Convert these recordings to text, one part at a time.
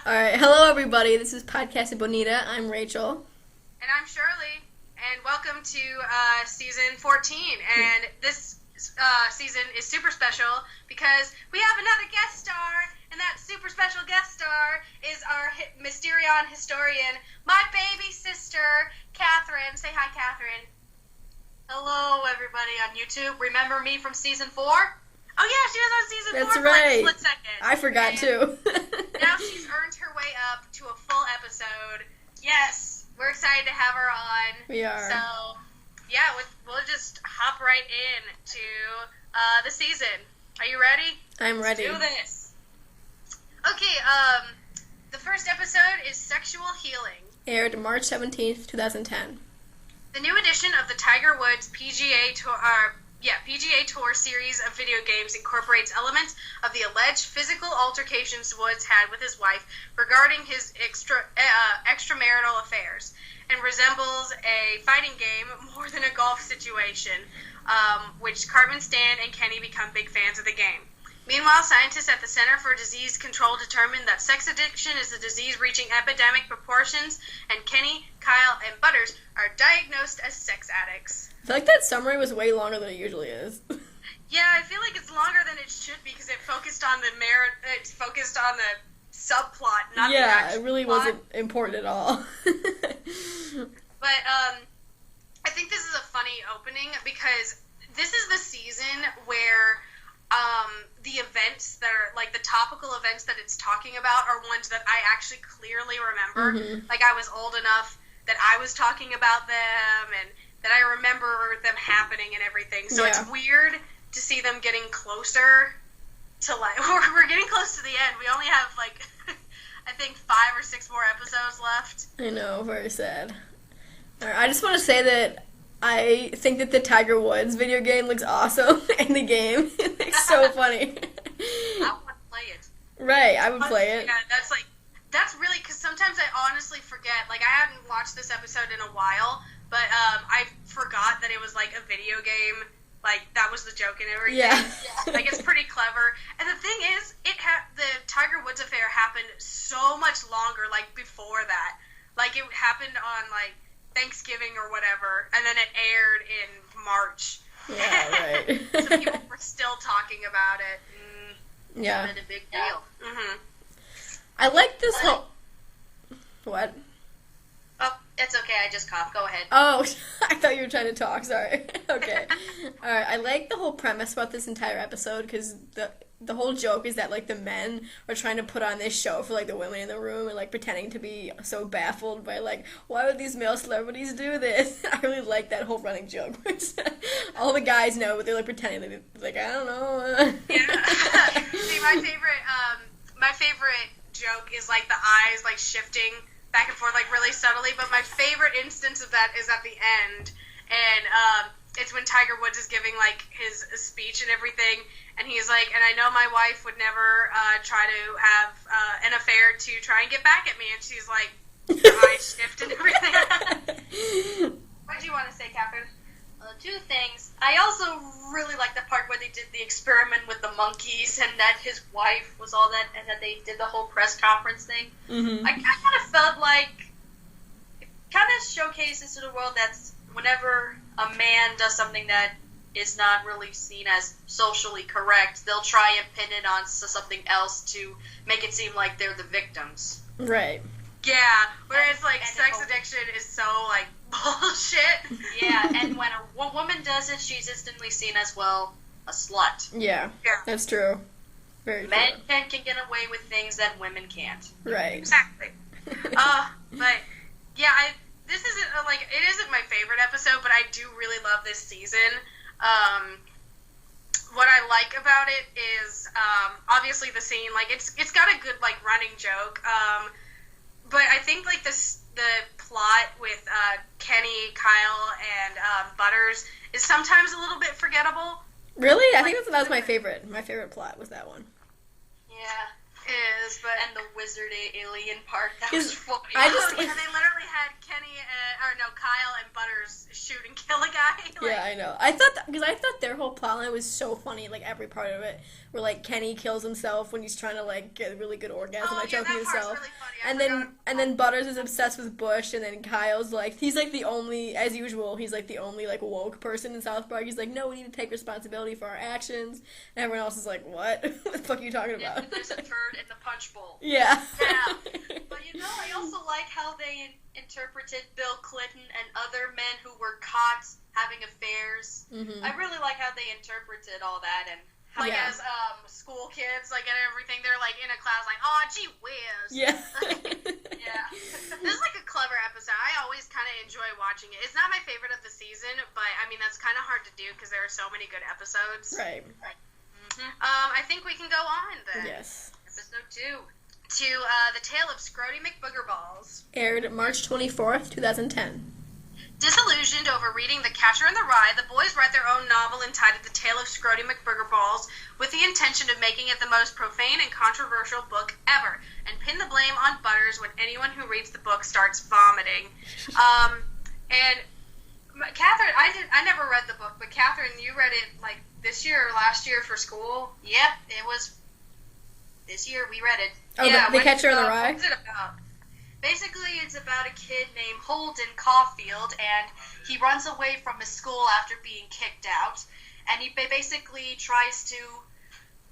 Alright, hello everybody, this is Podcasa Bonita, I'm Rachel. And I'm Shirley, and welcome to season 14, and this season is super special because we have another guest star, and that super special guest star is our Mysterion historian, my baby sister, Kathryn. Say hi, Kathryn. Hello everybody on YouTube, remember me from season 4? Oh yeah, she was on season 4 That's for right. like a split second. I forgot too. Now she's earned her way up to a full episode. Yes, we're excited to have her on. We are. So, yeah, we'll just hop right in to the season. Are you ready? I'm ready. Let's do this. Okay, the first episode is Sexual Healing. Aired March 17th, 2010. The new edition of the Tiger Woods PGA Tour series of video games incorporates elements of the alleged physical altercations Woods had with his wife regarding his extramarital affairs, and resembles a fighting game more than a golf situation, which Cartman, Stan, and Kenny become big fans of the game. Meanwhile, scientists at the Center for Disease Control determined that sex addiction is a disease reaching epidemic proportions, and Kenny, Kyle, and Butters are diagnosed as sex addicts. I feel like that summary was way longer than it usually is. Yeah, I feel like it's longer than it should be because it focused on the subplot, not the actual it really plot. wasn't important at all. But I think this is a funny opening because this is the season where the events that are, like, the topical events that it's talking about are ones that I actually clearly remember. Mm-hmm. Like, I was old enough that I was talking about them and that I remember them happening and everything. So it's weird to see them getting closer to, like, we're getting close to the end. We only have, like, I think 5 or 6 more episodes left. I know, very sad. Alright, I just want to say that I think that the Tiger Woods video game looks awesome in the game. It's so funny. I want to play it. Right, I would play it. Yeah, that's really, because sometimes I honestly forget. Like, I hadn't watched this episode in a while, but I forgot that it was, like, a video game. Like, that was the joke and everything. Yeah. Like, it's pretty clever. And the thing is, the Tiger Woods affair happened so much longer, like, before that. Like, it happened on, like, Thanksgiving or whatever, and then it aired in March. Yeah, right. So people were still talking about it. Yeah. It's been a big deal. Mm-hmm. I like this whole... What? Oh, it's okay, I just coughed. Go ahead. Oh, I thought you were trying to talk. Sorry. Okay. All right. I like the whole premise about this entire episode because the whole joke is that, like, the men are trying to put on this show for, like, the women in the room and, like, pretending to be so baffled by, like, why would these male celebrities do this? I really like that whole running joke. All the guys know, but they're, like, pretending. They're like, I don't know. Yeah. See, my favorite joke is, like, the eyes, like, shifting back and forth, like, really subtly, but my favorite instance of that is at the end, and it's when Tiger Woods is giving, like, his speech and everything, and he's like, and I know my wife would never try to have an affair to try and get back at me, and she's like, her eyes shift and everything. What did you want to say, Kathryn? 2 things. I also really like the part where they did the experiment with the monkeys and that his wife was all that, and that they did the whole press conference thing. Mm-hmm. I kind of felt like it kind of showcases to the world that whenever a man does something that is not really seen as socially correct, they'll try and pin it on something else to make it seem like they're the victims. Right. Yeah, whereas, like, sex addiction is so, like, bullshit. Yeah, and when a woman does it, she's instantly seen as, well, a slut. Yeah. That's true. Very true. Men can get away with things that women can't. Right. Exactly. But, yeah, this isn't, like, it isn't my favorite episode, but I do really love this season. What I like about it is, obviously the scene, like, it's got a good, like, running joke, but I think, like, the plot with Kenny, Kyle, and Butters is sometimes a little bit forgettable. Really? I think that was my favorite. My favorite plot was that one. Yeah. But and the wizard alien part, that Is- was funny. I just- yeah, they literally had Kenny, Kyle and Butters shoot and kill a guy. Yeah, I know. I thought their whole plotline was so funny, like every part of it. Where like Kenny kills himself when he's trying to like get a really good orgasm by choking himself. Really and then Butters is obsessed with Bush, and then Kyle's like he's like the only, as usual, he's like the only like woke person in South Park. He's like, no, we need to take responsibility for our actions. And everyone else is like, what? What the fuck are you talking about? There's a turd in the punch bowl. Yeah. Yeah. But I also like how they interpreted Bill Clinton and other men who were caught having affairs. Mm-hmm. I really like how they interpreted all that and how as school kids, like, and everything, they're, like, in a class, like, oh, gee whiz. Yeah. yeah. This is, like, a clever episode. I always kind of enjoy watching it. It's not my favorite of the season, but, I mean, that's kind of hard to do because there are so many good episodes. Right. Mm-hmm. I think we can go on, then. Yes. Episode 2. To The Tale of Scrotie McBoogerballs. Aired March 24th, 2010. Disillusioned over reading The Catcher in the Rye, the boys write their own novel entitled The Tale of Scrotie McBoogerballs with the intention of making it the most profane and controversial book ever, and pin the blame on Butters when anyone who reads the book starts vomiting. And Kathryn, I never read the book, but Kathryn, you read it like this year or last year for school? Yep, it was this year we read it. Oh, yeah, the Catcher in the Rye? What is it about? Basically, it's about a kid named Holden Caulfield, and he runs away from his school after being kicked out, and he basically tries to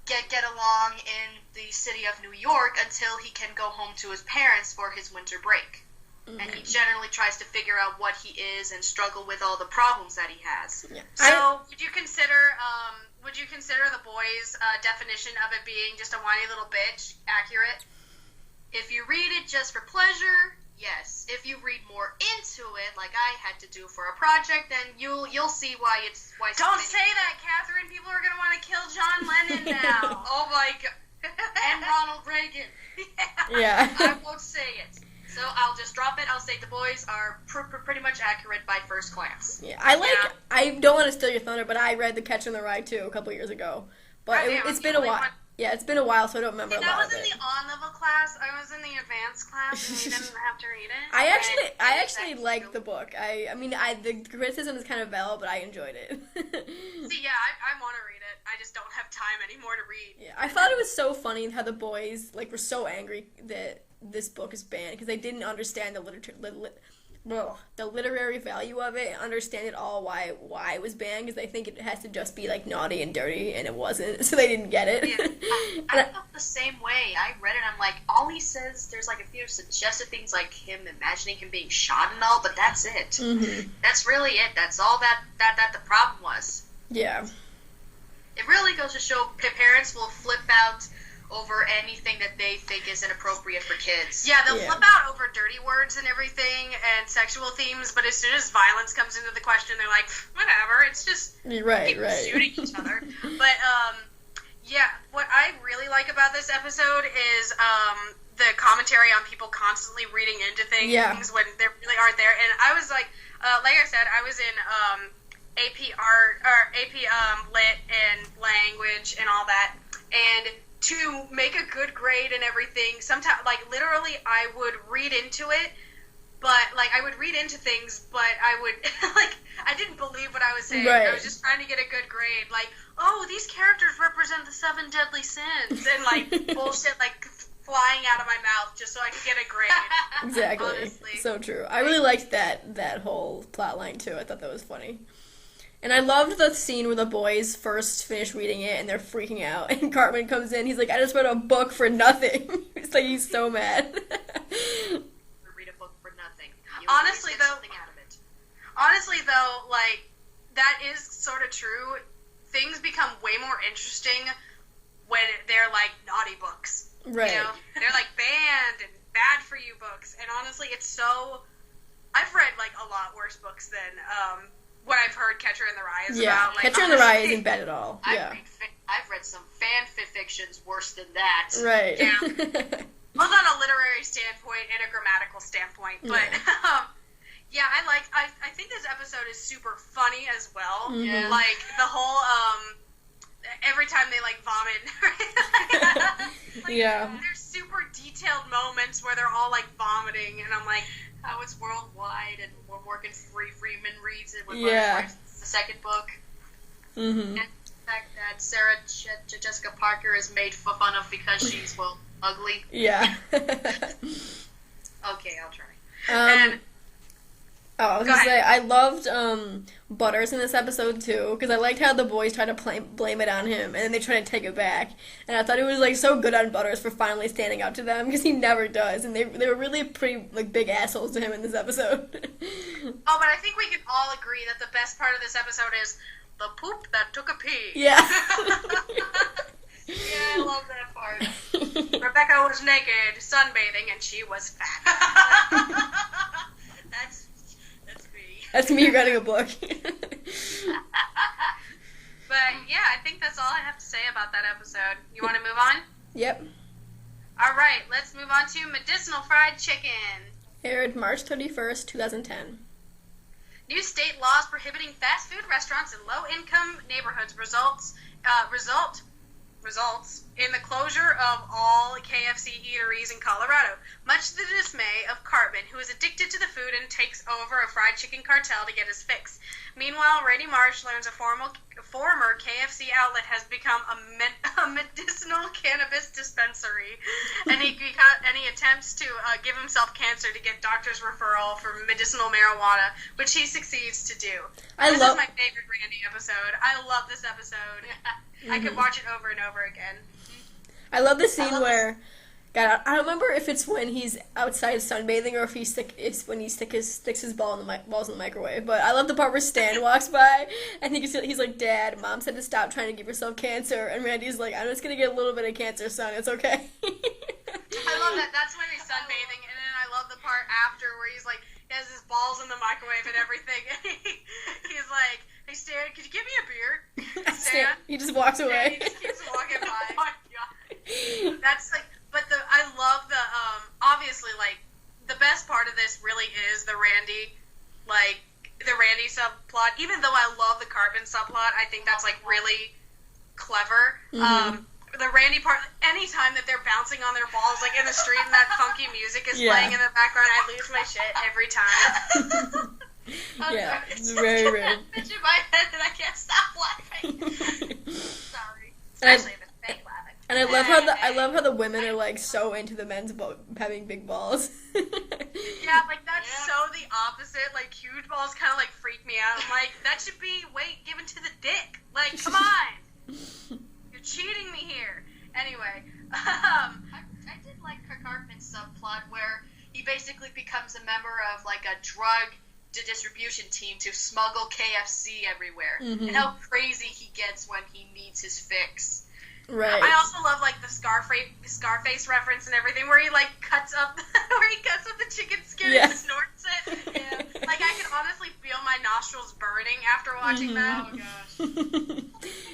get along in the city of New York until he can go home to his parents for his winter break. Mm-hmm. And he generally tries to figure out what he is and struggle with all the problems that he has. Yeah. So, would you consider the boys' definition of it being just a whiny little bitch accurate? If you read it just for pleasure, yes. If you read more into it, like I had to do for a project, then you'll see why it's why. Don't say that, Kathryn. People are gonna want to kill John Lennon now. Oh my god. And Ronald Reagan. Yeah. I won't say it. So I'll just drop it. I'll say the boys are pretty much accurate by first glance. Yeah, I don't want to steal your thunder, but I read The Catcher in the Rye too a couple years ago. But it's been a while. Yeah, it's been a while, so I don't remember a lot of it. That was in the on-level class. I was in the advanced class, and we didn't have to read it. I actually liked the book. I mean, the criticism is kind of valid, but I enjoyed it. See, yeah, I want to read it. I just don't have time anymore to read. Yeah, I thought it was so funny how the boys were so angry that this book is banned because they didn't understand the literary value of it and understand at all why it was banned, because they think it has to just be naughty and dirty, and it wasn't, so they didn't get it. Yeah. I felt the same way. I read it, I'm like, all he says, there's a few suggested things like him imagining him being shot and all, but that's it. Mm-hmm. That's really it. That's all that the problem was. Yeah. It really goes to show the parents will flip out over anything that they think is inappropriate for kids. Yeah, they'll flip out over dirty words and everything and sexual themes, but as soon as violence comes into the question, they're like, whatever, it's just people shooting each other. But, yeah, what I really like about this episode is the commentary on people constantly reading into things when they really aren't there. And I was like I said, I was in AP Art, or AP Lit and Language and all that, and to make a good grade and everything, sometimes, literally, I would read into it, but, I would read into things, but I would, I didn't believe what I was saying. Right. I was just trying to get a good grade. Oh, these characters represent the 7 deadly sins, and, bullshit, flying out of my mouth just so I could get a grade. Exactly. Honestly. So true. I really liked that whole plot line, too. I thought that was funny. And I loved the scene where the boys first finish reading it and they're freaking out. And Cartman comes in. He's like, I just read a book for nothing. He's so mad. Read a book for nothing. Honestly, though, out of it. that is sort of true. Things become way more interesting when they're naughty books. Right. You know? They're banned and bad for you books. And honestly, it's so... I've read a lot worse books than what I've heard Catcher in the Rye is about. Catcher in the Rye isn't bad at all. Yeah. I've read some fan fictions worse than that. Right. Yeah. Both on a literary standpoint and a grammatical standpoint. But, I think this episode is super funny as well. Mm-hmm. Yeah. The whole, every time they, vomit. Yeah. They're super detailed moments where they're all like vomiting, and I'm like, how it's worldwide, and we're working Freeman reads it with the second book. Mm-hmm. And the fact that Sarah Jessica Parker is made fun of because she's, well, ugly. Yeah. Okay, I'll try. I was gonna say, I loved Butters in this episode too, because I liked how the boys tried to blame it on him, and then they tried to take it back. And I thought it was like so good on Butters for finally standing up to them, because he never does, and they were really pretty like big assholes to him in this episode. Oh, but I think we can all agree that the best part of this episode is the poop that took a pee. Yeah. Yeah, I love that part. Rebecca was naked, sunbathing, and she was fat. That's me. That's me writing a book. But yeah, I think that's all I have to say about that episode. You want to move on? Yep. All right, let's move on to Medicinal Fried Chicken. Aired March 31st, 2010. New state laws prohibiting fast food restaurants in low-income neighborhoods results in the closure of all KFC eateries in Colorado, much to the dismay of Cartman, who is addicted to the food and takes over a fried chicken cartel to get his fix. Meanwhile, Randy Marsh learns a former KFC outlet has become a medicinal cannabis dispensary, and he attempts to give himself cancer to get doctor's referral for medicinal marijuana, which he succeeds to do. This is my favorite Randy episode. I love this episode. Mm-hmm. I could watch it over and over again. I love the scene where, God, I don't remember if it's when he's outside sunbathing or if it's when he sticks his balls in the microwave. But I love the part where Stan walks by and he's like, "Dad, Mom said to stop trying to give yourself cancer," and Randy's like, "I'm just gonna get a little bit of cancer, son. It's okay." I love that. That's when he's sunbathing, and then I love the part after where he's like, he has his balls in the microwave and everything, and he's like, "Hey Stan, could you give me a beer?" Stan, he just walks away. He just keeps walking by. Oh my God. That's like, but I love the obviously like the best part of this really is the Randy subplot. Even though I love the Cartman subplot, I think that's like really clever. Mm-hmm. The Randy part, anytime that they're bouncing on their balls like in the street and that funky music is playing in the background, I lose my shit every time. Yeah, it's very weird. It's in my head and I can't stop laughing. Sorry. Especially if it's fake laughing. And I love how the women are like so into the men's having big balls. Yeah, like that's so the opposite. Like huge balls kind of like freak me out. I'm like, that should be weight given to the dick. Like, come on, you're cheating me here. Anyway, I did like Cartman's subplot where he basically becomes a member of like a drug distribution team to smuggle KFC everywhere, and how crazy he gets when he needs his fix. Right. I also love like the Scarface reference and everything, where he like cuts up the chicken skin and snorts it. Yeah. Like I can honestly feel my nostrils burning after watching that. Oh gosh.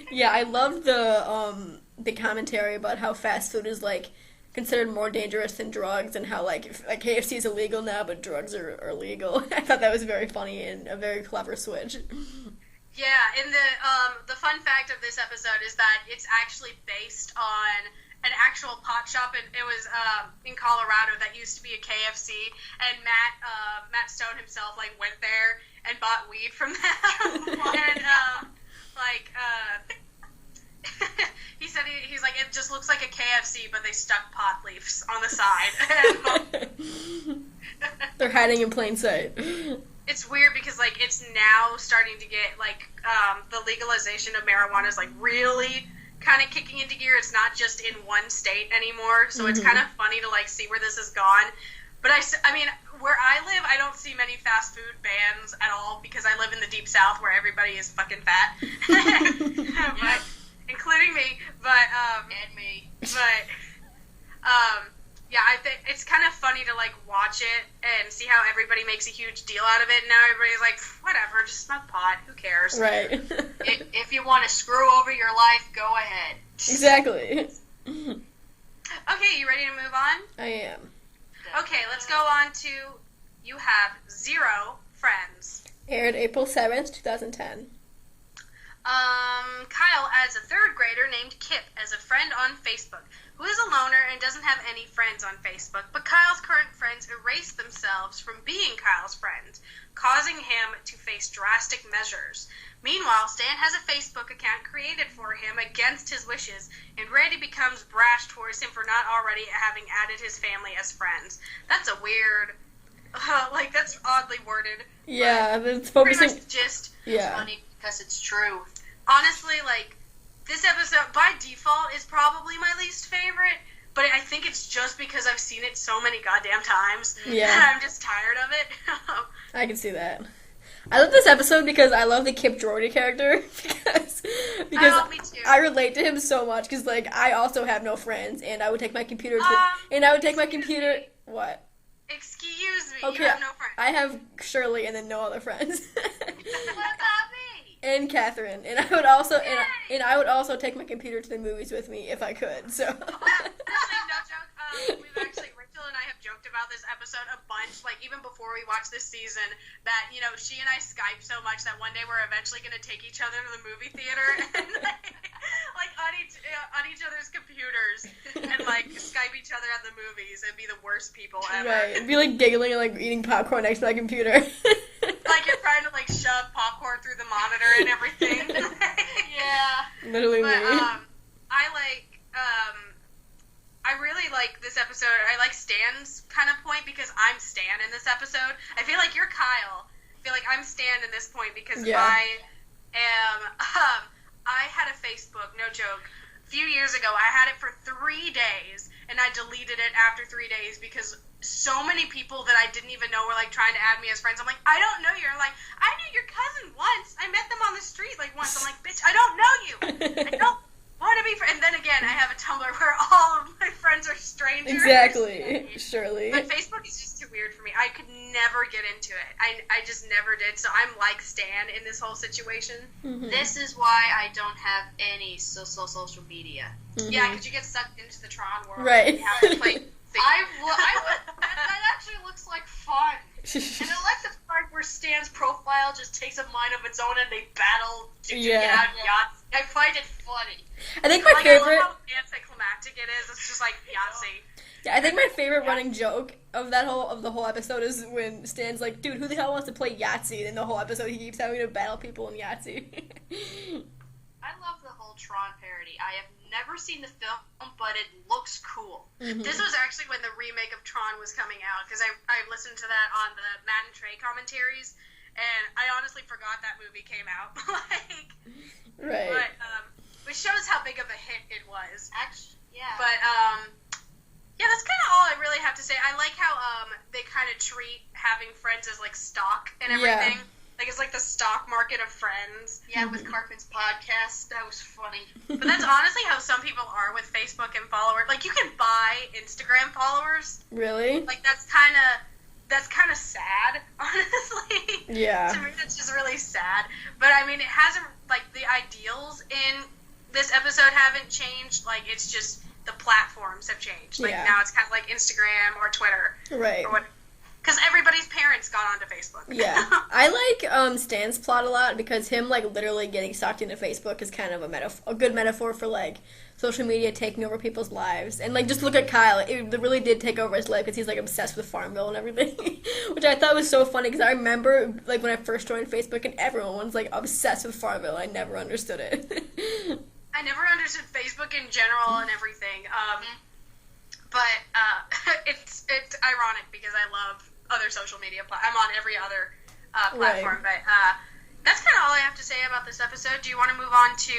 Yeah, I love the commentary about how fast food is like considered more dangerous than drugs, and how like KFC is illegal now, but drugs are illegal. I thought that was very funny and a very clever switch. Yeah, and the fun fact of this episode is that it's actually based on an actual pot shop, and it was in Colorado that used to be a KFC, and Matt Stone himself like went there and bought weed from them, and he said he's like, it just looks like a KFC, but they stuck pot leaves on the side. They're hiding in plain sight. It's weird because like it's now starting to get like the legalization of marijuana is like really kind of kicking into gear. It's not just in one state anymore, so it's kind of funny to like see where this has gone. But I mean, where I live, I don't see many fast food bans at all because I live in the deep south where everybody is fucking fat, but, including me. But and me. But yeah, I think it's kind of funny to like watch it and see how everybody makes a huge deal out of it. And now everybody's like, whatever, just smoke pot. Who cares? Right. If you want to screw over your life, go ahead. Exactly. Okay, you ready to move on? I am. Okay, let's go on to You Have Zero Friends. Aired April 7th, 2010. Kyle adds a third grader named Kip as a friend on Facebook, who is a loner and doesn't have any friends on Facebook, but Kyle's current friends erase themselves from being Kyle's friends, causing him to face drastic measures. Meanwhile, Stan has a Facebook account created for him against his wishes, and Randy becomes brash towards him for not already having added his family as friends. That's a weird, that's oddly worded. Yeah, it's focusing. Pretty much just funny because it's true. Honestly, this episode, by default, is probably my least favorite, but I think it's just because I've seen it so many goddamn times that I'm just tired of it. I can see that. I love this episode because I love the Kip Jordy character because me too. I relate to him so much because I also have no friends and I would take my computer what? Excuse me. Okay, you have no friends. I have Shirley and then no other friends. What about me? And Kathryn, and I would also take my computer to the movies with me if I could. So. Actually, no joke. Rachel and I have joked about this episode a bunch. Even before we watched this season, that she and I Skype so much that one day we're eventually going to take each other to the movie theater and on each other's computers and Skype each other at the movies and be the worst people ever. Right, and be giggling and eating popcorn next to my computer. You're trying to shove popcorn through the monitor and everything. Yeah. Literally me. I really like this episode. I like Stan's kind of point because I'm Stan in this episode. I feel like you're Kyle. I feel like I'm Stan in this point because I am. I had a Facebook, no joke, a few years ago. I had it for 3 days, and I deleted it after 3 days because so many people that I didn't even know were trying to add me as friends. I'm I don't know you. I'm I knew your cousin once. I met them on the street once. I'm bitch, I don't know you. I don't want to be friends. And then again, I have a Tumblr where all of my friends are strangers. Exactly, Shirley. But Facebook is just too weird for me. I could never get into it. I just never did. So I'm like Stan in this whole situation. Mm-hmm. This is why I don't have any social media. Mm-hmm. Yeah, because you get sucked into the Tron world. Right. You have to play. I would. That actually looks like fun. And I like the part where Stan's profile just takes a mind of its own and they battle to get out of yachts. I find it funny. I think my favorite. I love how anticlimactic it is. It's just Yahtzee. Yeah, I think my favorite running joke of the whole episode is when Stan's dude, who the hell wants to play Yahtzee? And the whole episode he keeps having to battle people in Yahtzee. I love the whole Tron parody. I have never seen the film, but it looks cool. Mm-hmm. This was actually when the remake of Tron was coming out, because I listened to that on the Matt and Trey commentaries, and I honestly forgot that movie came out. Right. But, which shows how big of a hit it was. Actually, yeah. But, yeah, that's kind of all I really have to say. I like how they kind of treat having friends as stock and everything. Yeah. It's the stock market of friends. Yeah, with Cartman's podcast, that was funny. But that's honestly how some people are with Facebook and followers. You can buy Instagram followers. Really? That's kind of sad, honestly. Yeah. To me, that's just really sad. But I mean, it hasn't the ideals in this episode haven't changed. It's just the platforms have changed. Now it's kind of Instagram or Twitter. Right. Or what? Because everybody's parents got onto Facebook. Yeah. I like Stan's plot a lot because him, literally getting sucked into Facebook is kind of a good metaphor for, social media taking over people's lives. And, just look at Kyle. It really did take over his life because he's, obsessed with Farmville and everything. Which I thought was so funny because I remember, when I first joined Facebook and everyone was, obsessed with Farmville. I never understood it. I never understood Facebook in general and everything. But it's ironic because I love other social media I'm on every other platform, right. But that's kind of all I have to say about this episode. Do you want to move on to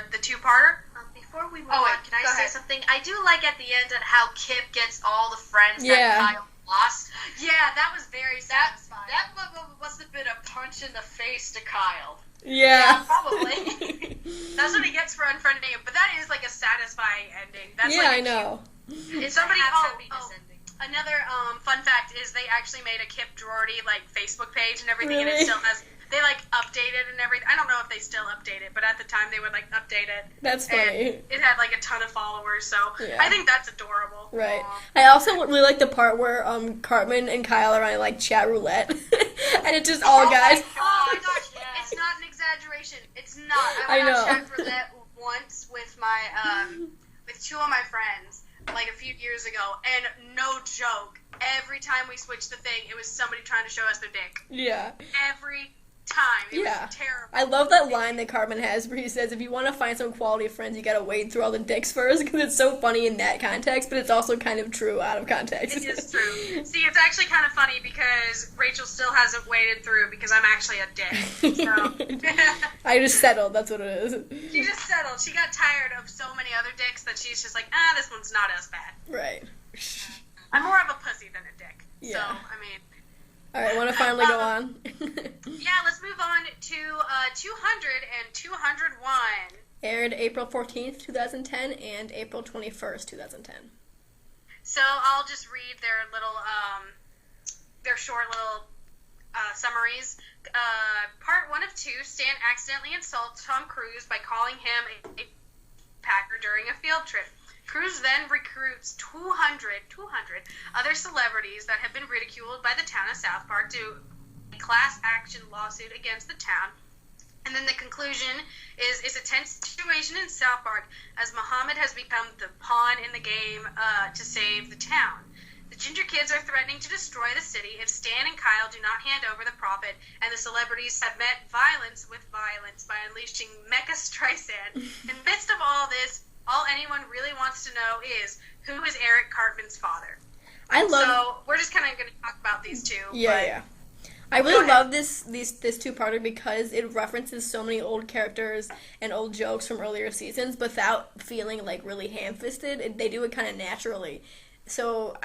the two-parter? Before we move on, can I say something? I do like at the end how Kip gets all the friends that Kyle lost. Yeah, that was very satisfying. That must have been a punch in the face to Kyle. Yeah. Probably. That's what he gets for unfriending him. But that is a satisfying ending. That's I know. If somebody another fun fact is they actually made a Kip Jordy Facebook page and everything, really? And it still has they updated and everything. I don't know if they still update it, but at the time they would update it. That's funny. And it had a ton of followers, so I think that's adorable. Right. I also really like the part where Cartman and Kyle are on chat roulette, and it's just all guys. Oh my gosh! It's not an exaggeration. It's not. I I went know. on chat for that once with my with two of my friends like a few years ago, and no joke, every time we switched the thing, it was somebody trying to show us their dick. Yeah. Every time. It Yeah. was terrible. I love that line that Cartman has where he says, if you want to find some quality friends, you gotta wade through all the dicks first, because it's so funny in that context, but it's also kind of true out of context. It is true. See, it's actually kind of funny because Rachel still hasn't waded through because I'm actually a dick. So. I just settled, that's what it is. She just settled. She got tired of so many other dicks that she's just like, this one's not as bad. Right. I'm more of a pussy than a dick. Yeah. So, I mean... Alright, want to finally go on? Yeah, let's move on to 200 and 201. Aired April 14th, 2010, and April 21st, 2010. So I'll just read their little, their short little summaries. Part 1 of 2, Stan accidentally insults Tom Cruise by calling him a packer during a field trip. Cruise then recruits 200 other celebrities that have been ridiculed by the town of South Park to a class action lawsuit against the town. And then the conclusion is it's a tense situation in South Park as Muhammad has become the pawn in the game to save the town. The Ginger Kids are threatening to destroy the city if Stan and Kyle do not hand over the prophet, and the celebrities have met violence with violence by unleashing Mecha Streisand. In the midst of all this, all anyone really wants to know is, who is Eric Cartman's father? So we're just kind of going to talk about these two. Yeah. I really love this two-parter because it references so many old characters and old jokes from earlier seasons without feeling like really ham-fisted. They do it kind of naturally. So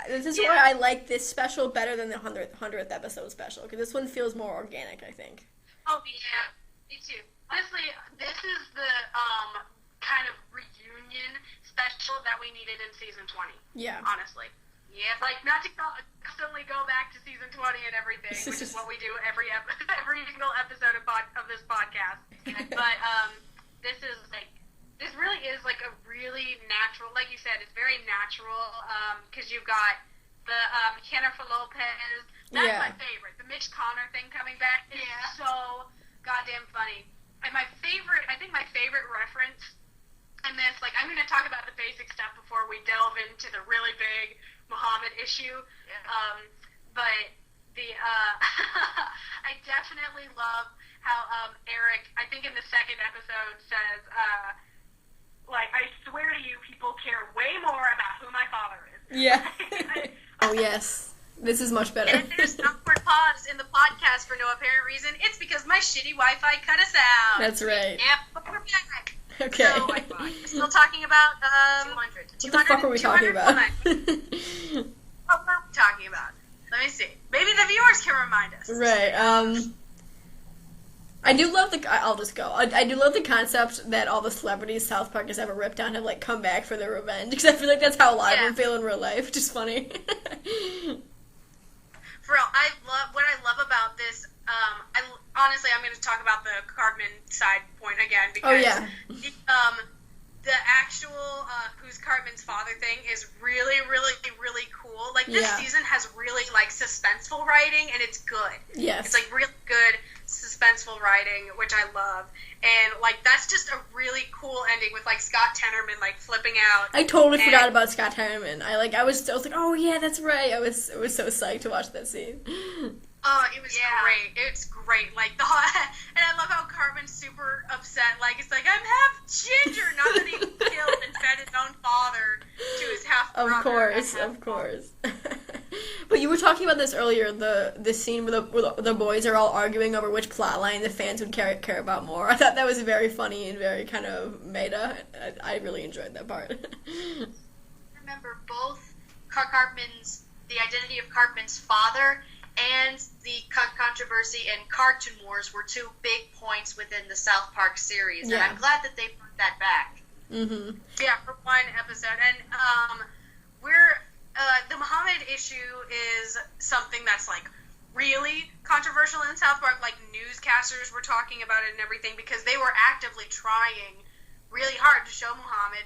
this is why I like this special better than the 100th episode special, because this one feels more organic, I think. Oh, yeah. Me too. Honestly, this is the kind of reunion special that we needed in season 20. Yeah. Honestly. Yeah, like, not to constantly go back to season 20 and everything, which is what we do every single episode of this podcast. But this really is, like, a really natural, like you said, it's very natural, because you've got the Jennifer Lopez. That's my favorite. The Mitch Connor thing coming back is so goddamn funny. And I think my favorite reference in this, like, I'm going to talk about the basic stuff before we delve into the really big Muhammad issue. But I definitely love how Eric, I think in the second episode, says, like, I swear to you, people care way more about who my father is. Yeah. Oh, yes. This is much better. And if there's an awkward pause in the podcast for no apparent reason, it's because my shitty Wi-Fi cut us out. That's right. Yep, but we're back. Okay. So, we're still talking about 200. What the fuck are we talking about? What were we talking about? Let me see. Maybe the viewers can remind us. Right. I do love I'll just go. I do love the concept that all the celebrities South Park has ever ripped on have, like, come back for their revenge, because I feel like that's how a lot of them feel in real life, which is funny. For real, what I love about this, honestly, I'm going to talk about the Cartman side point again, because the actual who's Cartman's father thing is really, really, really cool. Like, this season has really, like, suspenseful writing, and it's good. Yes. It's, like, really good suspenseful writing, which I love. And, like, that's just a really cool ending with, like, Scott Tenorman, like, flipping out. I totally forgot about Scott Tenorman. I was like, oh yeah, that's right. I was so psyched to watch that scene. Oh, it was great. It's great. Like, and I love how Cartman's super upset. Like, it's like, I'm half ginger. Not that he killed and fed his own father to his half brother. Of course. But you were talking about this earlier, the scene where the boys are all arguing over which plotline the fans would care about more. I thought that was very funny and very kind of meta. I really enjoyed that part. Remember both the identity of Cartman's father and the controversy and Cartoon Wars were two big points within the South Park series, and I'm glad that they brought that back. Mm-hmm. Yeah, for one episode. And the Muhammad issue is something that's, like, really controversial in South Park. Like, newscasters were talking about it and everything because they were actively trying really hard to show Muhammad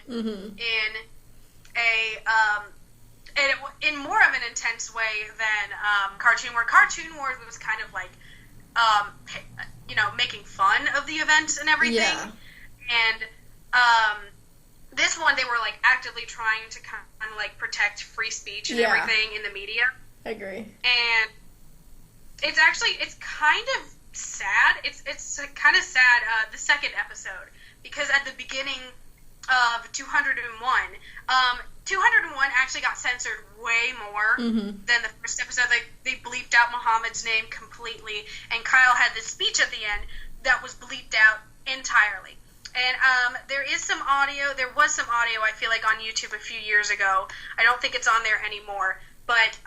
in more of an intense way than Cartoon Wars. Cartoon Wars was kind of like, making fun of the events and everything. Yeah. And this one, they were, like, actively trying to kind of, like, protect free speech and everything in the media. I agree. And it's kind of sad. It's kind of sad, the second episode, because at the beginning of 201, 201 actually got censored way more than the first episode. They bleeped out Muhammad's name completely, and Kyle had this speech at the end that was bleeped out entirely. And there was some audio, I feel like, on YouTube a few years ago. I don't think it's on there anymore. But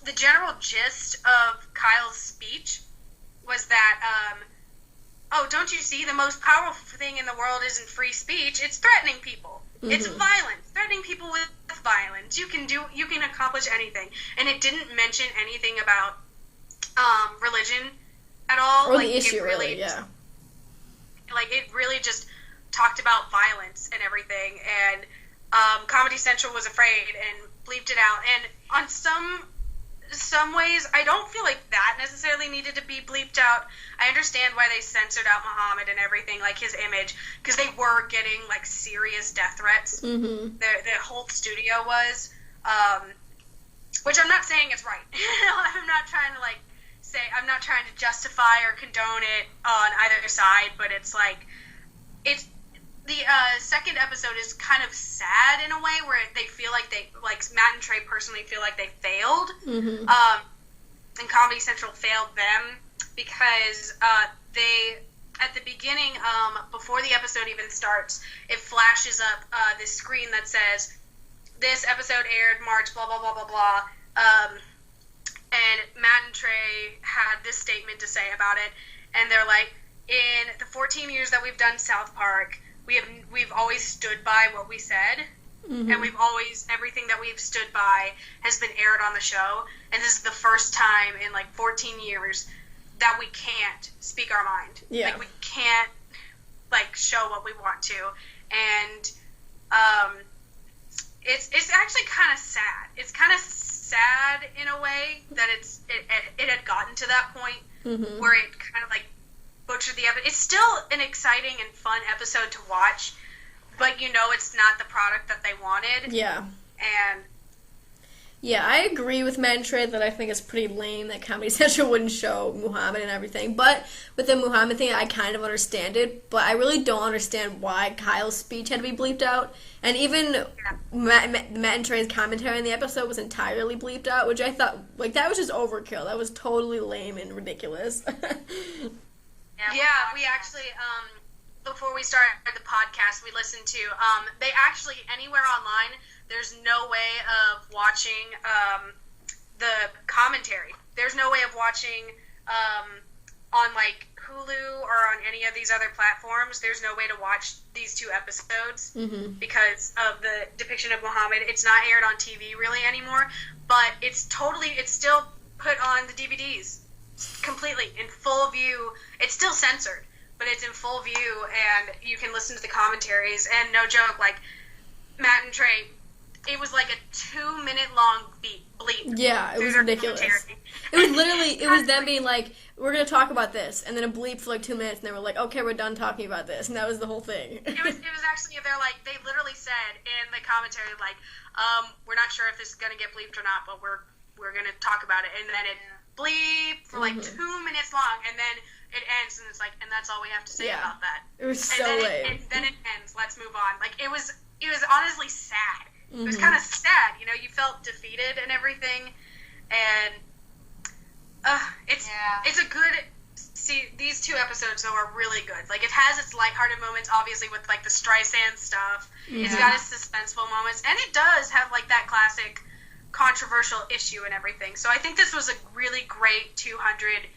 the general gist of Kyle's speech was that, don't you see, the most powerful thing in the world isn't free speech, it's threatening people. It's violence. Threatening people with violence. You can accomplish anything. And it didn't mention anything about religion at all. Or the issue, really, yeah. Like, it really just talked about violence and everything, and Comedy Central was afraid and bleeped it out. And on some ways, I don't feel like that necessarily needed to be bleeped out. I understand why they censored out Muhammad and everything, like his image, because they were getting, like, serious death threats. The whole studio was, which I'm not saying is right. I'm not trying to, like, I'm not trying to justify or condone it on either side, but it's like, the second episode is kind of sad in a way, where they feel like Matt and Trey personally feel like they failed, and Comedy Central failed them, because they, at the beginning, before the episode even starts, it flashes up this screen that says, this episode aired March, blah, blah, blah, blah, blah, and Matt and Trey had this statement to say about it, and they're like, in the 14 years that we've done South Park, we've always stood by what we said, and everything that we've stood by has been aired on the show, and this is the first time in, like, 14 years that we can't speak our mind. Yeah. Like, we can't, like, show what we want to, and it's actually kind of sad. It's kind of sad in a way that it had gotten to that point where it kind of, like, butchered the episode. It's still an exciting and fun episode to watch, but it's not the product that they wanted. Yeah. And yeah, I agree with Matt and Trey that I think it's pretty lame that Comedy Central wouldn't show Muhammad and everything. But with the Muhammad thing, I kind of understand it. But I really don't understand why Kyle's speech had to be bleeped out. And even Matt and Trey's commentary in the episode was entirely bleeped out, which I thought, like, that was just overkill. That was totally lame and ridiculous. Yeah, we actually, before we started the podcast, we listened to, they actually, anywhere online, there's no way of watching the commentary. There's no way of watching on, like, Hulu or on any of these other platforms. There's no way to watch these two episodes because of the depiction of Muhammad. It's not aired on TV really anymore, but it's still put on the DVDs completely in full view. It's still censored, but it's in full view, and you can listen to the commentaries. And no joke, like, Matt and Trey, it was like a 2-minute long bleep. Yeah, it was ridiculous. It was literally, it was them being like, we're going to talk about this, and then a bleep for like 2 minutes, and they were like, okay, we're done talking about this, and that was the whole thing. It was actually, they literally said in the commentary, like, we're not sure if this is going to get bleeped or not, but we're going to talk about it, and then it bleep for like 2 minutes long, and then it ends, and it's like, and that's all we have to say about that. It was so lame. Then it ends. Let's move on. Like, it was honestly sad. It was kind of sad. You felt defeated and everything, and it's a good. See, these two episodes though are really good. Like, it has its lighthearted moments, obviously with like the Streisand stuff. It's got its suspenseful moments, and it does have like that classic controversial issue and everything. So I think this was a really great 200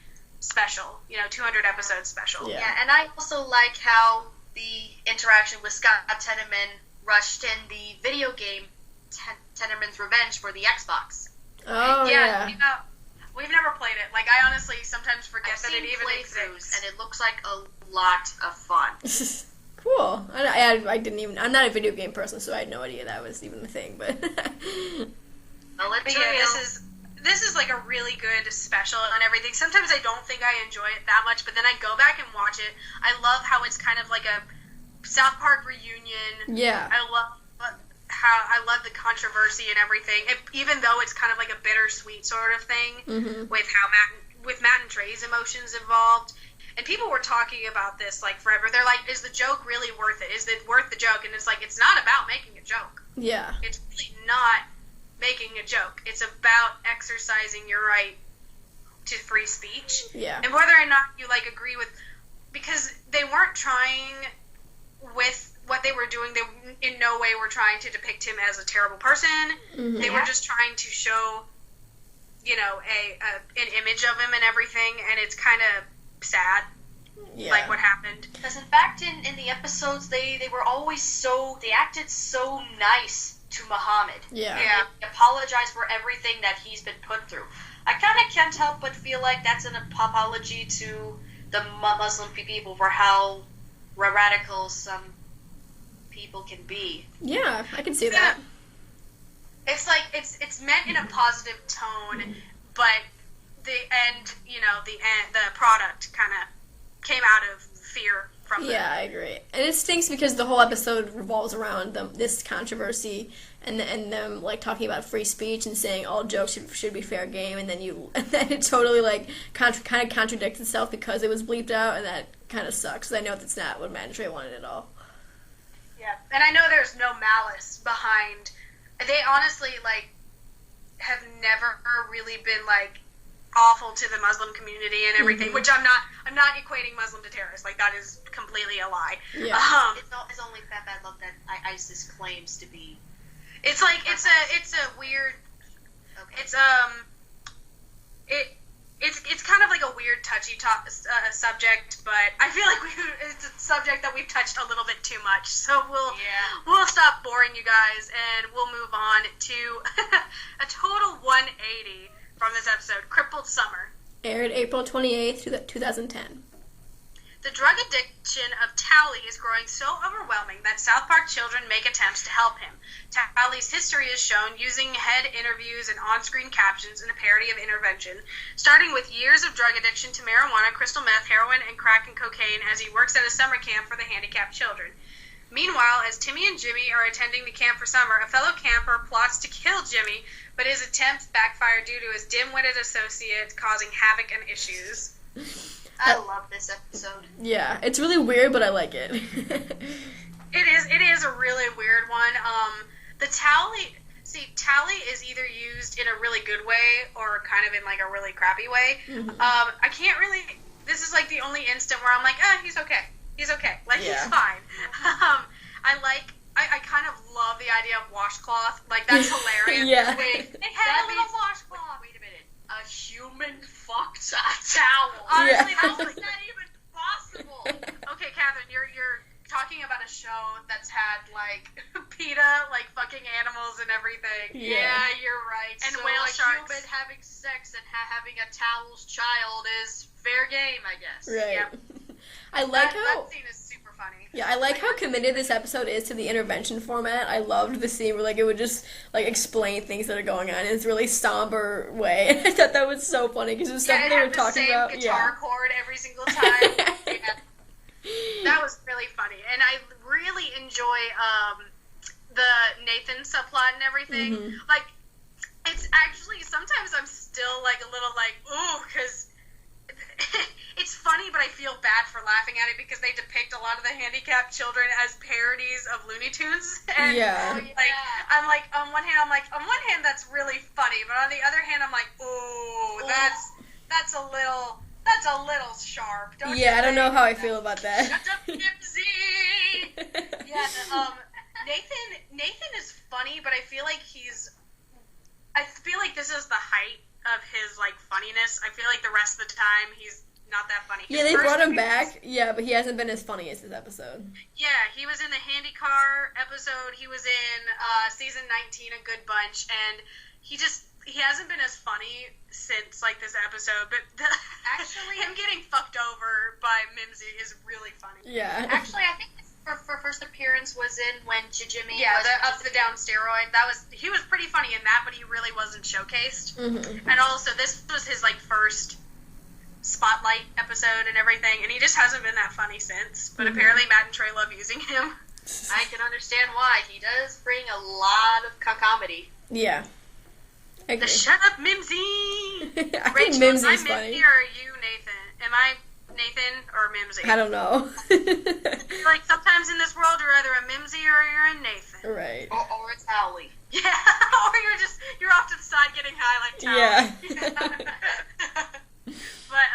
special, 200 episode special. Yeah, and I also like how the interaction with Scott Tenorman rushed in the video game Tenorman's Revenge for the Xbox. Oh, yeah. We've never played it. Like, I honestly sometimes forget that it even exists. And it looks like a lot of fun. Cool. I'm not a video game person, so I had no idea that was even a thing, but... This is like like a really good special and everything. Sometimes I don't think I enjoy it that much, but then I go back and watch it. I love how it's kind of like a South Park reunion. Yeah. I love the controversy and everything, even though it's kind of like a bittersweet sort of thing with how Matt and Trey's emotions involved. And people were talking about this like forever. They're like, is the joke really worth it? Is it worth the joke? And it's like, it's not about making a joke. Yeah. It's really not making a joke. It's about exercising your right to free speech. Yeah. And whether or not you like agree with, because they weren't trying with what they were doing, they in no way were trying to depict him as a terrible person. They were just trying to show, you know, an image of him and everything, and it's kind of sad, like what happened. Because in fact, in the episodes, they were always they acted so nice to Muhammad. Yeah. They apologized for everything that he's been put through. I kind of can't help but feel like that's an apology to the Muslim people for how radical some people can be. Yeah, I can see that. It's like it's meant in a positive tone, but the product kind of came out of fear from them. Yeah, I agree. And it stinks because the whole episode revolves around this controversy and them like talking about free speech and saying all jokes should be fair game, and then it totally like kind of contradicts itself because it was bleeped out, and that kind of sucks. I know that's not what Matt and Trey wanted at all. Yeah, and I know there's no malice behind. They honestly like have never really been like awful to the Muslim community and everything, which I'm not equating Muslim to terrorists. Like that is completely a lie. Yeah. It's only bad luck that ISIS claims to be. It's like it's a weird. Okay. It's kind of like a weird, touchy subject, but I feel like it's a subject that we've touched a little bit too much. So we'll stop boring you guys, and we'll move on to a total 180 from this episode, Crippled Summer. Aired April 28th, 2010. The drug addiction of Tally is growing so overwhelming that South Park children make attempts to help him. Tally's history is shown using head interviews and on-screen captions in a parody of Intervention, starting with years of drug addiction to marijuana, crystal meth, heroin, and crack and cocaine as he works at a summer camp for the handicapped children. Meanwhile, as Timmy and Jimmy are attending the camp for summer, a fellow camper plots to kill Jimmy, but his attempts backfire due to his dim-witted associate causing havoc and issues. I love this episode. Yeah, it's really weird, but I like it. It is a really weird one. The Tally is either used in a really good way or kind of in like a really crappy way. I can't really. This is like the only instant where I'm like, he's okay. He's okay. Like he's fine. I kind of love the idea of washcloth. Like that's hilarious. Yeah. Wait, they had a little washcloth. Wait a minute. A human fucked a towel. Honestly, how is that even possible? Okay, Kathryn, you're talking about a show that's had like PETA, like fucking animals and everything. Yeah, you're right. And so whale sharks. Human having sex and having a towel's child is fair game, I guess. Right. Yep. I like that scene is super funny. Yeah, I like how committed this episode is to the intervention format. I loved the scene where like it would just like explain things that are going on in this really somber way. I thought that was so funny because it was something they were talking about. The same guitar chord every single time. That was really funny, and I really enjoy the Nathan subplot and everything. Like, it's actually sometimes I'm still like a little like ooh, because it's funny, but I feel bad for laughing at it because they depict a lot of the handicapped children as parodies of Looney Tunes. And I'm like, on one hand that's really funny, but on the other hand I'm like, ooh, that's a little sharp. I don't know how I feel about that. Shut up, Nipsey! Nathan is funny, but I feel like this is the height of his like funniness. I feel like the rest of the time he's not that funny. Yeah, they brought him back. Yeah, but he hasn't been as funny as this episode. Yeah, he was in the Handy Car episode. He was in season 19, A Good Bunch, and he hasn't been as funny since like this episode. But actually, him getting fucked over by Mimsy is really funny. Yeah. Actually, I think her first appearance was in when Jimmy. Yeah, was the up the down steroid. He was pretty funny in that, but he really wasn't showcased. Mm-hmm. And also, this was his like first spotlight episode and everything, and he just hasn't been that funny since. But apparently, Matt and Trey love using him. I can understand why. He does bring a lot of comedy. Yeah. The shut up, Mimsy! I Rachel, think Mimsy's am I funny. Mimsy or are you Nathan? Am I Nathan or Mimsy? I don't know. Like, sometimes in this world, you're either a Mimsy or you're a Nathan. Right. Or it's Howley. Yeah, or you're off to the side getting high like Tally. Yeah. But,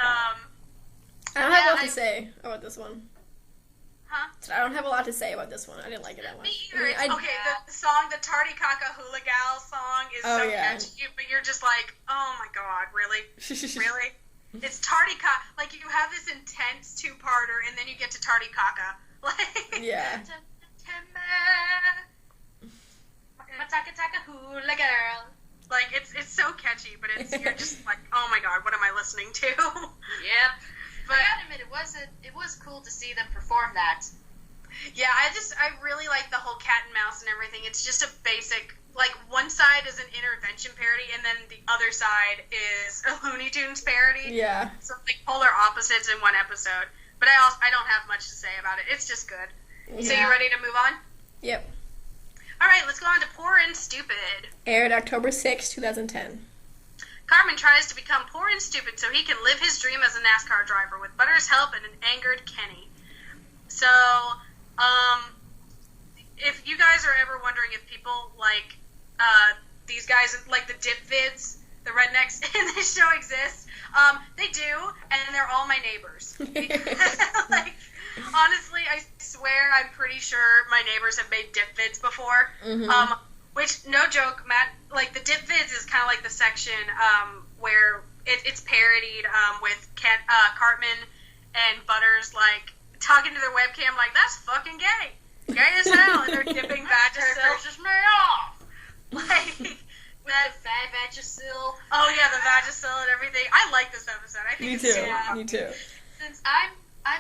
I don't have a lot to say about this one. Huh? I don't have a lot to say about this one. I didn't like it that much. Me either. The song, the Tardy Kaka Hula Gal song is so catchy, but you're just like, oh my god, really? Really? It's Tardy Kaka. Like, you have this intense two-parter, and then you get to Tardy Kaka. Like, yeah. Mataka Hula Girl. Like, it's so catchy, but you're just like, oh my god, what am I listening to? Yep. But I gotta admit, it was cool to see them perform that. Yeah, I really like the whole cat and mouse and everything. It's just a basic, like, one side is an intervention parody, and then the other side is a Looney Tunes parody. Yeah. So, like, polar opposites in one episode. But I don't have much to say about it. It's just good. Yeah. So you ready to move on? Yep. All right, let's go on to Poor and Stupid. Aired October 6, 2010. Cartman tries to become poor and stupid so he can live his dream as a NASCAR driver with Butter's help and an angered Kenny. So, if you guys are ever wondering if people like these guys, like the dip vids, the rednecks in this show exist, they do, and they're all my neighbors. Like, honestly, I swear I'm pretty sure my neighbors have made dip vids before. Mm-hmm. Which, no joke, Matt, like, the dip vids is kind of like the section where it's parodied with Cartman and Butters, like, talking to their webcam like, that's fucking gay. Gay as hell. And they're dipping Vagisil. Just me off. Like, that fat Vagisil. Oh, yeah, the Vagisil and everything. I like this episode. I think Me it's too. super Me too. Since I'm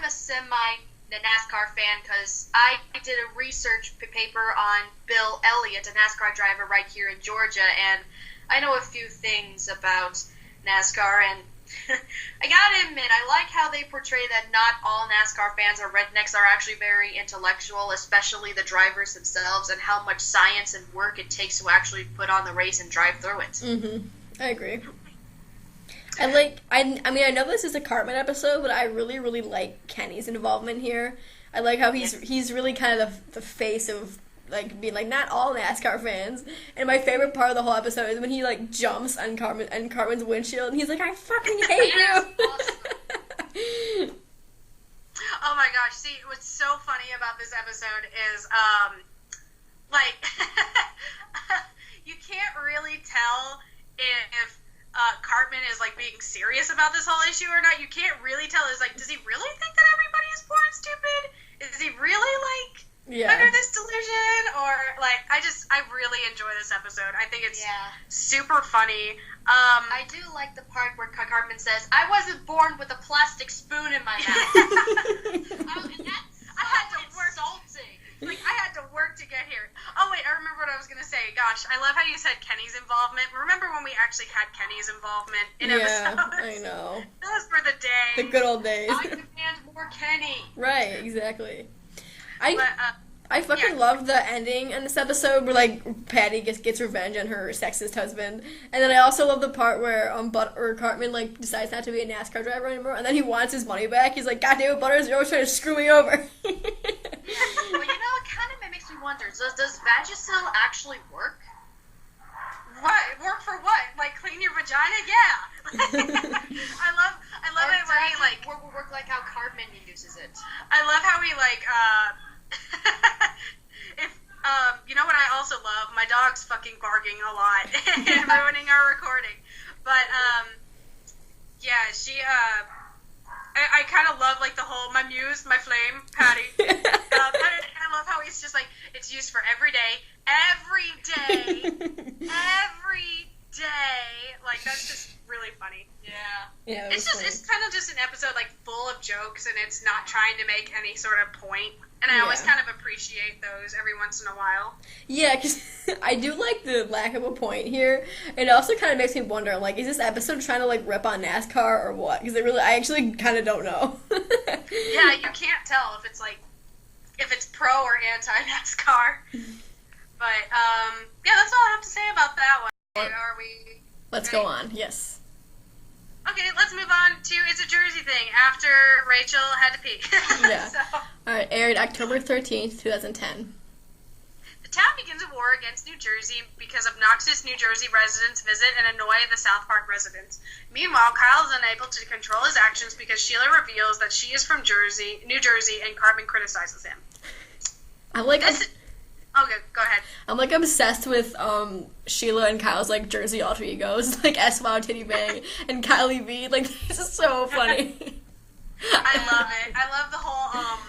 a NASCAR fan because I did a research paper on Bill Elliott, a NASCAR driver right here in Georgia, and I know a few things about NASCAR, and I gotta admit, I like how they portray that not all NASCAR fans or rednecks are actually very intellectual, especially the drivers themselves, and how much science and work it takes to actually put on the race and drive through it. Mm-hmm. I agree. I mean, I know this is a Cartman episode, but I really, really like Kenny's involvement here. I like how he's really kind of the face of, like, being like, not all NASCAR fans. And my favorite part of the whole episode is when he, like, jumps on Cartman's windshield, and he's like, I fucking hate you! Oh my gosh, see, what's so funny about this episode is, like, you can't really tell if Cartman is, like, being serious about this whole issue or not. You can't really tell. It's like, does he really think that everybody is poor and stupid? Is he really, like, under this delusion? Or, like, I really enjoy this episode. I think it's super funny. I do like the part where Cartman says, I wasn't born with a plastic spoon in my mouth. I had to work. Like, I had to work to get here. Oh, wait, I remember what I was going to say. Gosh, I love how you said Kenny's involvement. Remember when we actually had Kenny's involvement in episodes? I know. Those were the days. The good old days. I demand more Kenny. Right, exactly. I fucking love the ending in this episode where, like, Patty gets revenge on her sexist husband. And then I also love the part where Cartman, like, decides not to be a NASCAR driver anymore, and then he wants his money back. He's like, God damn it, Butters, you're always trying to screw me over. Well, you know, it kind of makes me wonder, does Vagisil actually work? What? Work for what? Like, clean your vagina? Yeah. I love it where he, like... Work like how Cartman uses it. I love how he, like, you know what I also love? My dog's fucking barking a lot and ruining our recording. But, yeah, she, I kind of love, like, the whole, my muse, my flame, Patty. I love how he's just, like, it's used for every day. Every day. Like, that's just really really funny. Yeah. It's kind of just an episode like full of jokes, and it's not trying to make any sort of point. And I always kind of appreciate those every once in a while. Yeah, because I do like the lack of a point here. It also kind of makes me wonder, like, is this episode trying to, like, rip on NASCAR or what? Because I actually kind of don't know. Yeah, you can't tell if it's pro or anti-NASCAR. But, yeah, that's all I have to say about that one. Are we Let's ready? go on, yes. Okay, let's move on to It's a Jersey Thing after Rachel had to pee. Yeah. Alright, aired October 13th, 2010. The town begins a war against New Jersey because obnoxious New Jersey residents visit and annoy the South Park residents. Meanwhile, Kyle is unable to control his actions because Sheila reveals that she is from New Jersey, and Cartman criticizes him. Okay, go ahead. I'm like obsessed with Sheila and Kyle's like Jersey alter egos, like S-Wow Titty Bang and Kylie V. Like, this is so funny. I love it. I love the whole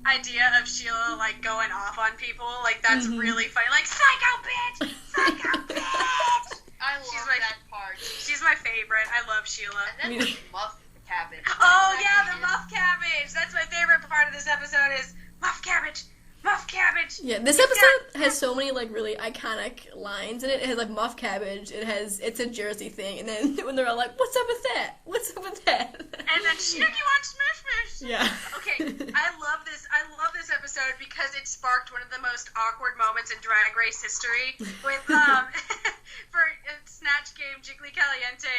idea of Sheila like going off on people. Like, that's really funny. Like, psycho bitch, psycho bitch. I love that part. She's my favorite. I love Sheila. And then the muff cabbage. Oh yeah, the muff cabbage. That's my favorite part of this episode is muff cabbage. Muff cabbage. Yeah, this episode has so many like really iconic lines in it. It has like muff cabbage. It's a Jersey thing, and then when they're all like, "What's up with that? What's up with that?" And then Snooki wants smash smash. Yeah. Okay, I love this. I love this episode because it sparked one of the most awkward moments in Drag Race history. With for Snatch Game, Jiggly Caliente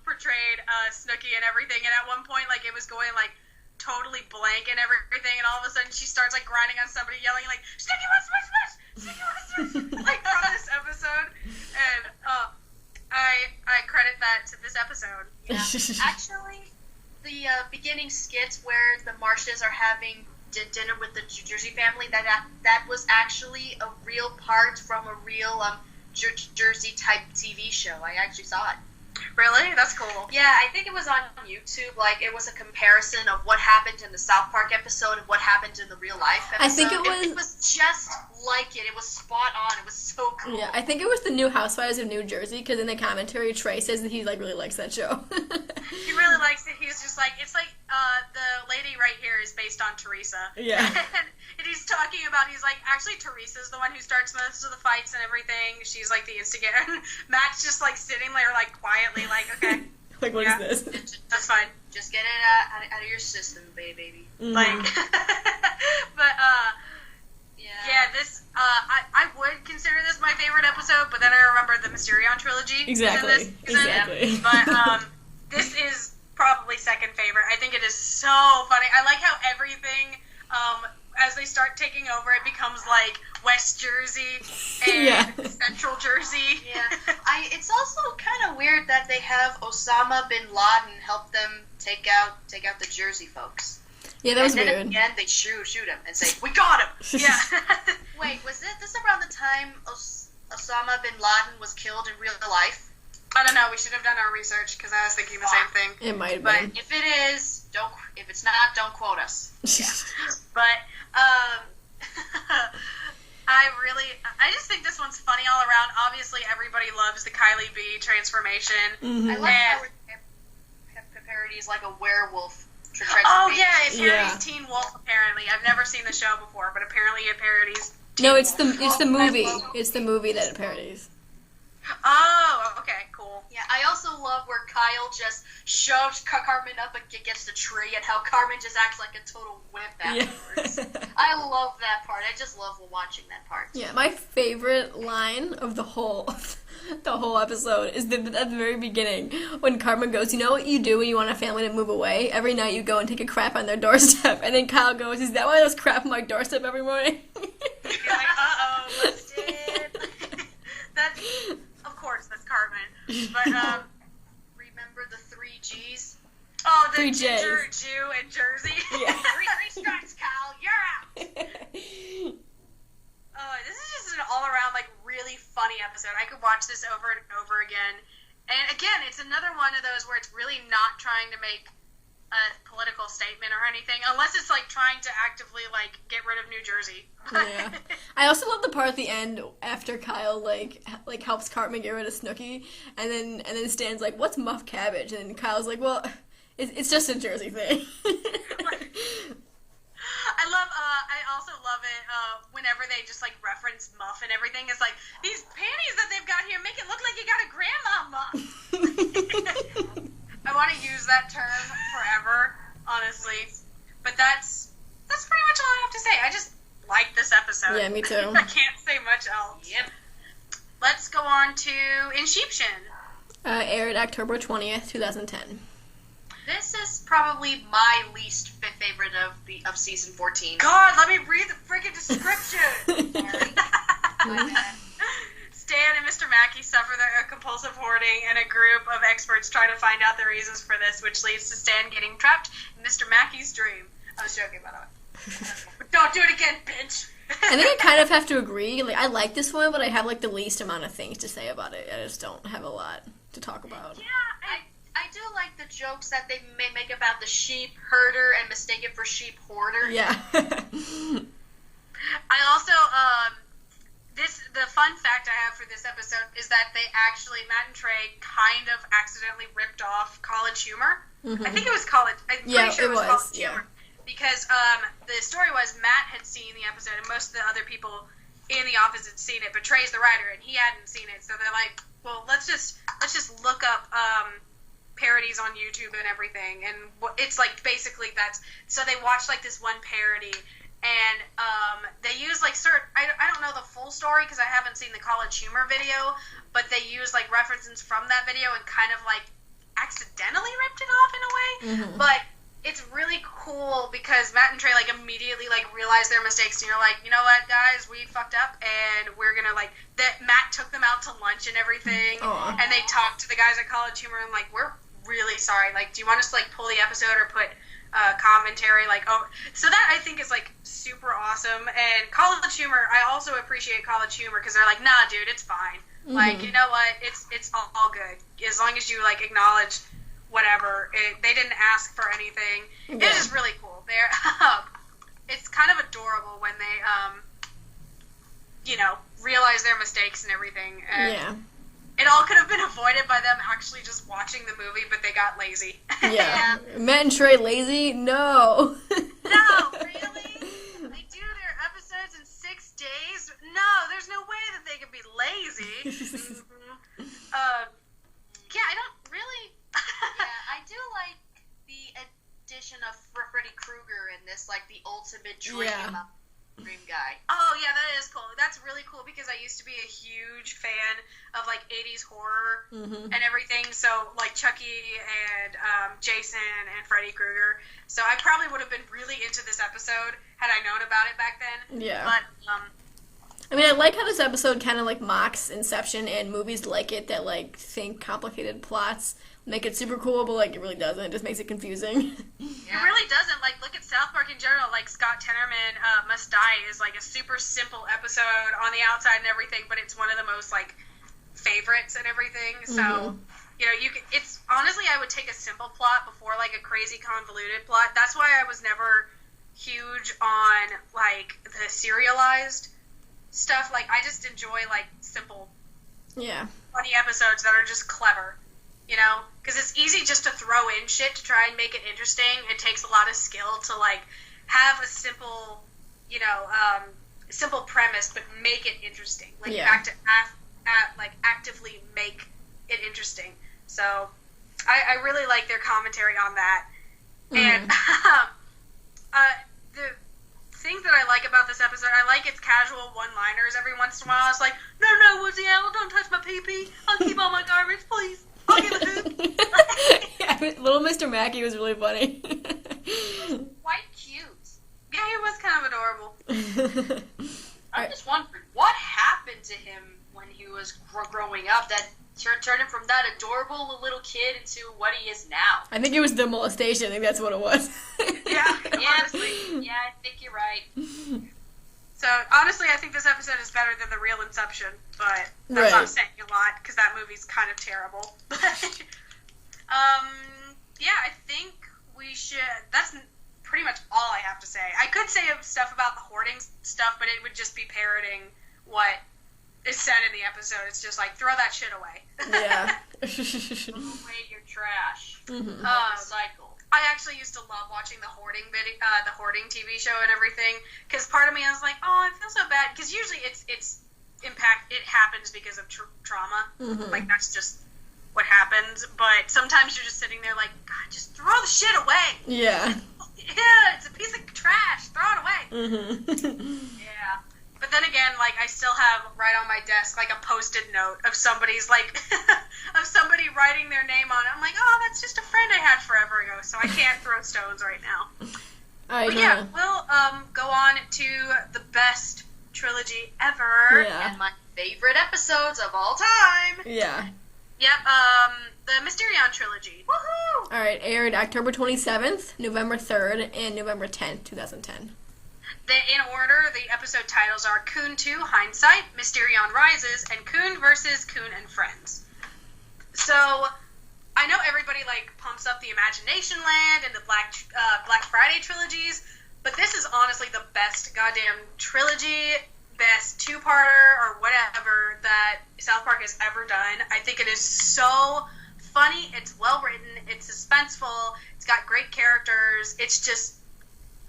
portrayed Snooki and everything, and at one point like it was going like totally blank and everything, and all of a sudden she starts like grinding on somebody, yelling like "Snooki wants smash smash, Snooki wants smash," like from this episode, and I credit that to this episode. Yeah. Actually, the beginning skits where the Marshes are having dinner with the Jersey family, that was actually a real part from a real Jersey type TV show. I actually saw it. Really? That's cool. Yeah, I think it was on YouTube. Like, it was a comparison of what happened in the South Park episode and what happened in the real life episode. I think it was just like it. It was spot on. It was so cool. Yeah, I think it was the New Housewives of New Jersey, because in the commentary, Trey says that he like really likes that show. He really likes it. He's just like, it's like the lady right here is based on Teresa. Yeah. And he's talking about, he's like, actually Teresa's the one who starts most of the fights and everything. She's like the instigator. And Matt's just like sitting there like quietly like, okay. Like, what is this? That's fine. Just get it out of your system, baby. Like, but yeah, this I would consider this my favorite episode, but then I remember the Mysterion trilogy. Exactly. In this season. Exactly. But this is probably second favorite. I think it is so funny. I like how everything as they start taking over, it becomes like West Jersey and Central Jersey. Yeah, it's also kind of weird that they have Osama bin Laden help them take out the Jersey folks. Yeah, that was weird. weird. And then at the end, they shoot him and say, "We got him." Yeah. Wait, was this around the time Osama bin Laden was killed in real life? I don't know. We should have done our research because I was thinking the same thing. It might have But been. if it is, don't. If it's not, don't quote us. Yeah. But I just think this one's funny all around. Obviously, everybody loves the Kylie B transformation. Mm-hmm. I like how it parodies like a werewolf. Oh yeah, it parodies Teen Wolf. Apparently, I've never seen the show before, but apparently it parodies. No, it's the movie. It's the movie that it parodies. Oh, okay, cool. Yeah, I also love where Kyle just shoves Cartman up against a tree and how Cartman just acts like a total wimp afterwards. Yeah. I love that part. I just love watching that part. Yeah, my favorite line of the whole episode is at the very beginning when Cartman goes, "You know what you do when you want a family to move away? Every night you go and take a crap on their doorstep." And then Kyle goes, "Is that why there's crap on my doorstep every morning?" You're like, uh-oh, busted. That's, of course, that's Cartman. But, remember the 3 Gs? Oh, the 3 Ginger, Js. Jew, and Jersey. Yeah. Three strikes, Kyle. You're out. Oh, this is just an all-around, like, really funny episode. I could watch this over and over again. And, again, it's another one of those where it's really not trying to make a political statement or anything, unless it's like trying to actively like get rid of New Jersey. Yeah. I also love the part at the end after Kyle like helps Cartman get rid of Snooki, and then Stan's like, "What's muff cabbage?" And then Kyle's like, "Well, it's just a Jersey thing." I also love it whenever they just like reference muff and everything. It's like, these panties that they've got here make it look like you got a grandma muff. I want to use that term forever, honestly. But that's pretty much all I have to say. I just like this episode. Yeah, me too. I can't say much else. Yep. Let's go on to Insheeption. Aired October 20th, 2010. This is probably my least favorite of season 14. God, let me read the freaking description. Sorry. Stan and Mr. Mackey suffer a compulsive hoarding, and a group of experts try to find out the reasons for this, which leads to Stan getting trapped in Mr. Mackey's dream. I was joking, by the way. But don't do it again, bitch. I think I kind of have to agree. Like, I like this one, but I have like the least amount of things to say about it. I just don't have a lot to talk about. Yeah, I do like the jokes that they make about the sheep herder and mistake it for sheep hoarder. Yeah. I also, the fun fact I have for this episode is that they actually, Matt and Trey kind of accidentally ripped off College Humor. Mm-hmm. I think it was College, I'm pretty sure it was College Humor. Because the story was Matt had seen the episode and most of the other people in the office had seen it, but Trey's the writer and he hadn't seen it, so they're like, well, let's just look up parodies on YouTube and everything, and it's like basically so they watched like this one parody, and they use like I don't know the full story because I haven't seen the College Humor video, but they use like references from that video and kind of like accidentally ripped it off in a way. Mm-hmm. But it's really cool because Matt and Trey like immediately like realize their mistakes, and you're like, you know what, guys, we fucked up, and we're gonna like that. Matt took them out to lunch and everything. Aww. And they talked to the guys at College Humor and like, we're really sorry. Like, do you want us to like pull the episode or put commentary like so that I think is like super awesome. And College Humor, I also appreciate College Humor because they're like, nah, dude, it's fine. Mm-hmm. Like, you know what, it's all good as long as you like acknowledge whatever. They didn't ask for anything. Yeah. It's just really cool. They're it's kind of adorable when they realize their mistakes and everything. And yeah. It all could have been avoided by them actually just watching the movie, but they got lazy. Yeah. Matt and Trey lazy? No. No, really? They do their episodes in 6 days? No, there's no way that they could be lazy. Mm-hmm. Yeah, I don't really... Yeah, I do like the addition of Freddy Krueger in this, like the ultimate dream guy. Oh, yeah, that is cool. That's really cool because I used to be a huge fan of, like, 80s horror and everything. So, like, Chucky and Jason and Freddy Krueger. So I probably would have been really into this episode had I known about it back then. Yeah. But, I mean, I like how this episode kind of, like, mocks Inception and movies like it that, like, think complicated plots make it super cool, but, like, it really doesn't. It just makes it confusing. It really doesn't. Like, look at South Park in general. Like, Scott Tenorman Must Die is, like, a super simple episode on the outside and everything, but it's one of the most, like, favorites and everything. So, it's, honestly, I would take a simple plot before, like, a crazy convoluted plot. That's why I was never huge on, like, the serialized stuff. Like, I just enjoy, like, simple, funny episodes that are just clever. Because it's easy just to throw in shit to try and make it interesting. It takes a lot of skill to, like, have a simple, simple premise, but make it interesting. Like, you have to actively make it interesting. So, I really like their commentary on that. And the things that I like about this episode, I like its casual one-liners every once in a while. It's like, no, Woodsy Owl, don't touch my pee-pee. I'll keep all my garbage, please. I'll give a hoot. Yeah, little Mr. Mackey was really funny. Quite cute. Yeah, he was kind of adorable. I'm just wondering, what happened to him when he was growing up that turned him from that adorable little kid into what he is now? I think it was the molestation. I think that's what it was. Yeah, honestly. Yeah, I think you're right. So, honestly, I think this episode is better than the real Inception, but that's not saying a lot, because that movie's kind of terrible. Yeah, I think That's pretty much all I have to say. I could say stuff about the hoarding stuff, but it would just be parroting what is said in the episode. It's just like, throw that shit away. Yeah. Throw away your trash. Mm-hmm. Cycle. I actually used to love watching the hoarding TV show and everything, because part of me, I was like, oh, I feel so bad, because usually it happens because of trauma. Mm-hmm. Like, that's just what happens, but sometimes you're just sitting there like, God, just throw the shit away. Yeah. Yeah, it's a piece of trash. Throw it away. Mm-hmm. Yeah. But then again, like, I still have right on my desk, like, a Post-it note of somebody's, like, of somebody writing their name on it. I'm like, oh, that's just a friend I had forever ago, so I can't throw stones right now. But yeah, we'll go on to the best trilogy ever. Yeah. And my favorite episodes of all time. Yeah. Yep, the Mysterion trilogy. Woohoo! Alright, aired October 27th, November 3rd, and November 10th, 2010. In order, the episode titles are Coon 2, Hindsight, Mysterion Rises, and Coon vs. Coon and Friends. So, I know everybody, like, pumps up the Imagination Land and the Black Friday trilogies, but this is honestly the best goddamn trilogy, best two-parter, or whatever, that South Park has ever done. I think it is so funny, it's well-written, it's suspenseful, it's got great characters, it's just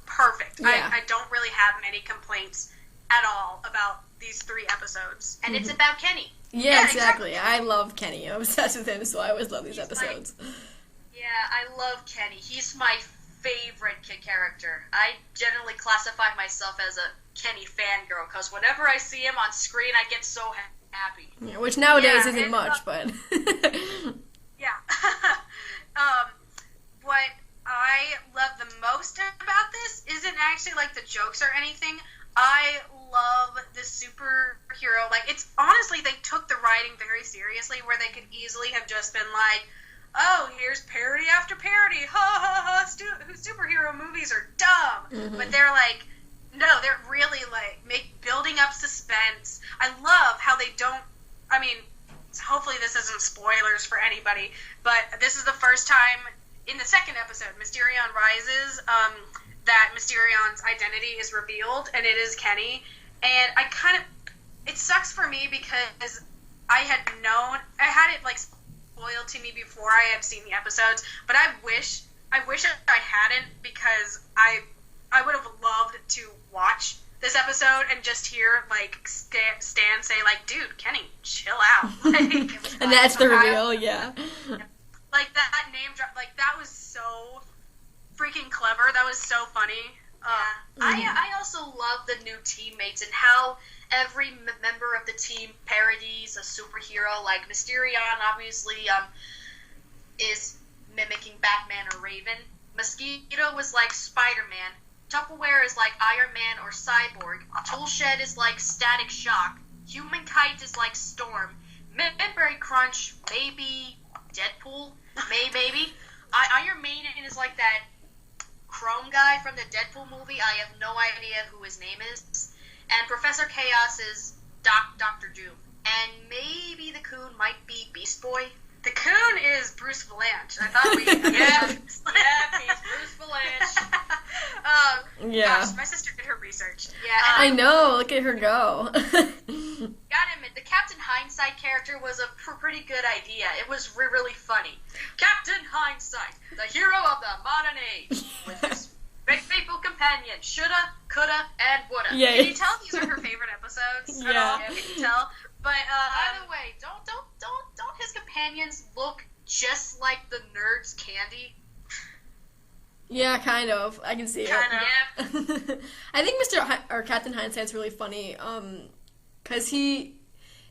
perfect. Yeah. I don't really have many complaints at all about these 3 episodes. And it's about Kenny. Yeah, exactly. I love Kenny. I'm obsessed with him, so I always love these episodes. Yeah, I love Kenny. He's my favorite kid character. I generally classify myself as a Kenny fangirl, because whenever I see him on screen, I get so happy. Yeah, which nowadays Yeah, isn't and, much, but... Yeah. What I love the most about this isn't actually, like, the jokes or anything. I love the superhero. Like, it's honestly, they took the writing very seriously, where they could easily have just been like, oh, here's parody after parody. Ha ha ha, superhero movies are dumb. Mm-hmm. But they're like, no, they're really, like, building up suspense. I love how they don't, I mean, hopefully this isn't spoilers for anybody, but this is the first time in the second episode, Mysterion Rises, that Mysterion's identity is revealed, and it is Kenny. And it sucks for me because I had it, like, spoiled to me before I had seen the episodes, but I wish I hadn't, because I would have loved to watch this episode and just hear, like, Stan say, like, dude, Kenny, chill out. Like, and that's the reveal, yeah. Like, that name drop, like, that was so freaking clever. That was so funny. I also love the new teammates and how every member of the team parodies a superhero. Like, Mysterion, obviously, is mimicking Batman or Raven. Mosquito was like Spider-Man. Tupperware is like Iron Man or Cyborg. Toolshed is like Static Shock. Human Kite is like Storm. Midberry Crunch, maybe Deadpool, maybe. Iron Maiden is like that Creme guy from the Deadpool movie. I have no idea who his name is. And Professor Chaos is Dr. Doom. And maybe the Coon might be Beast Boy. The Coon is Bruce Valanche. I thought we... he's Bruce Valanche. Yeah. Gosh, my sister did her research. Yeah. I know, look at her go. Gotta admit, the Captain Hindsight character was a pretty good idea. It was really funny. Captain Hindsight, the hero of the modern age, with his faithful companion, shoulda, coulda, and woulda. Yeah. Can you tell these are her favorite episodes? Yeah. At all? Can you tell? But, by the way, don't his companions look just like the nerds' candy? Yeah, kind of. I can see it. Kind of. Yeah. I think Captain Hindsight's really funny, because he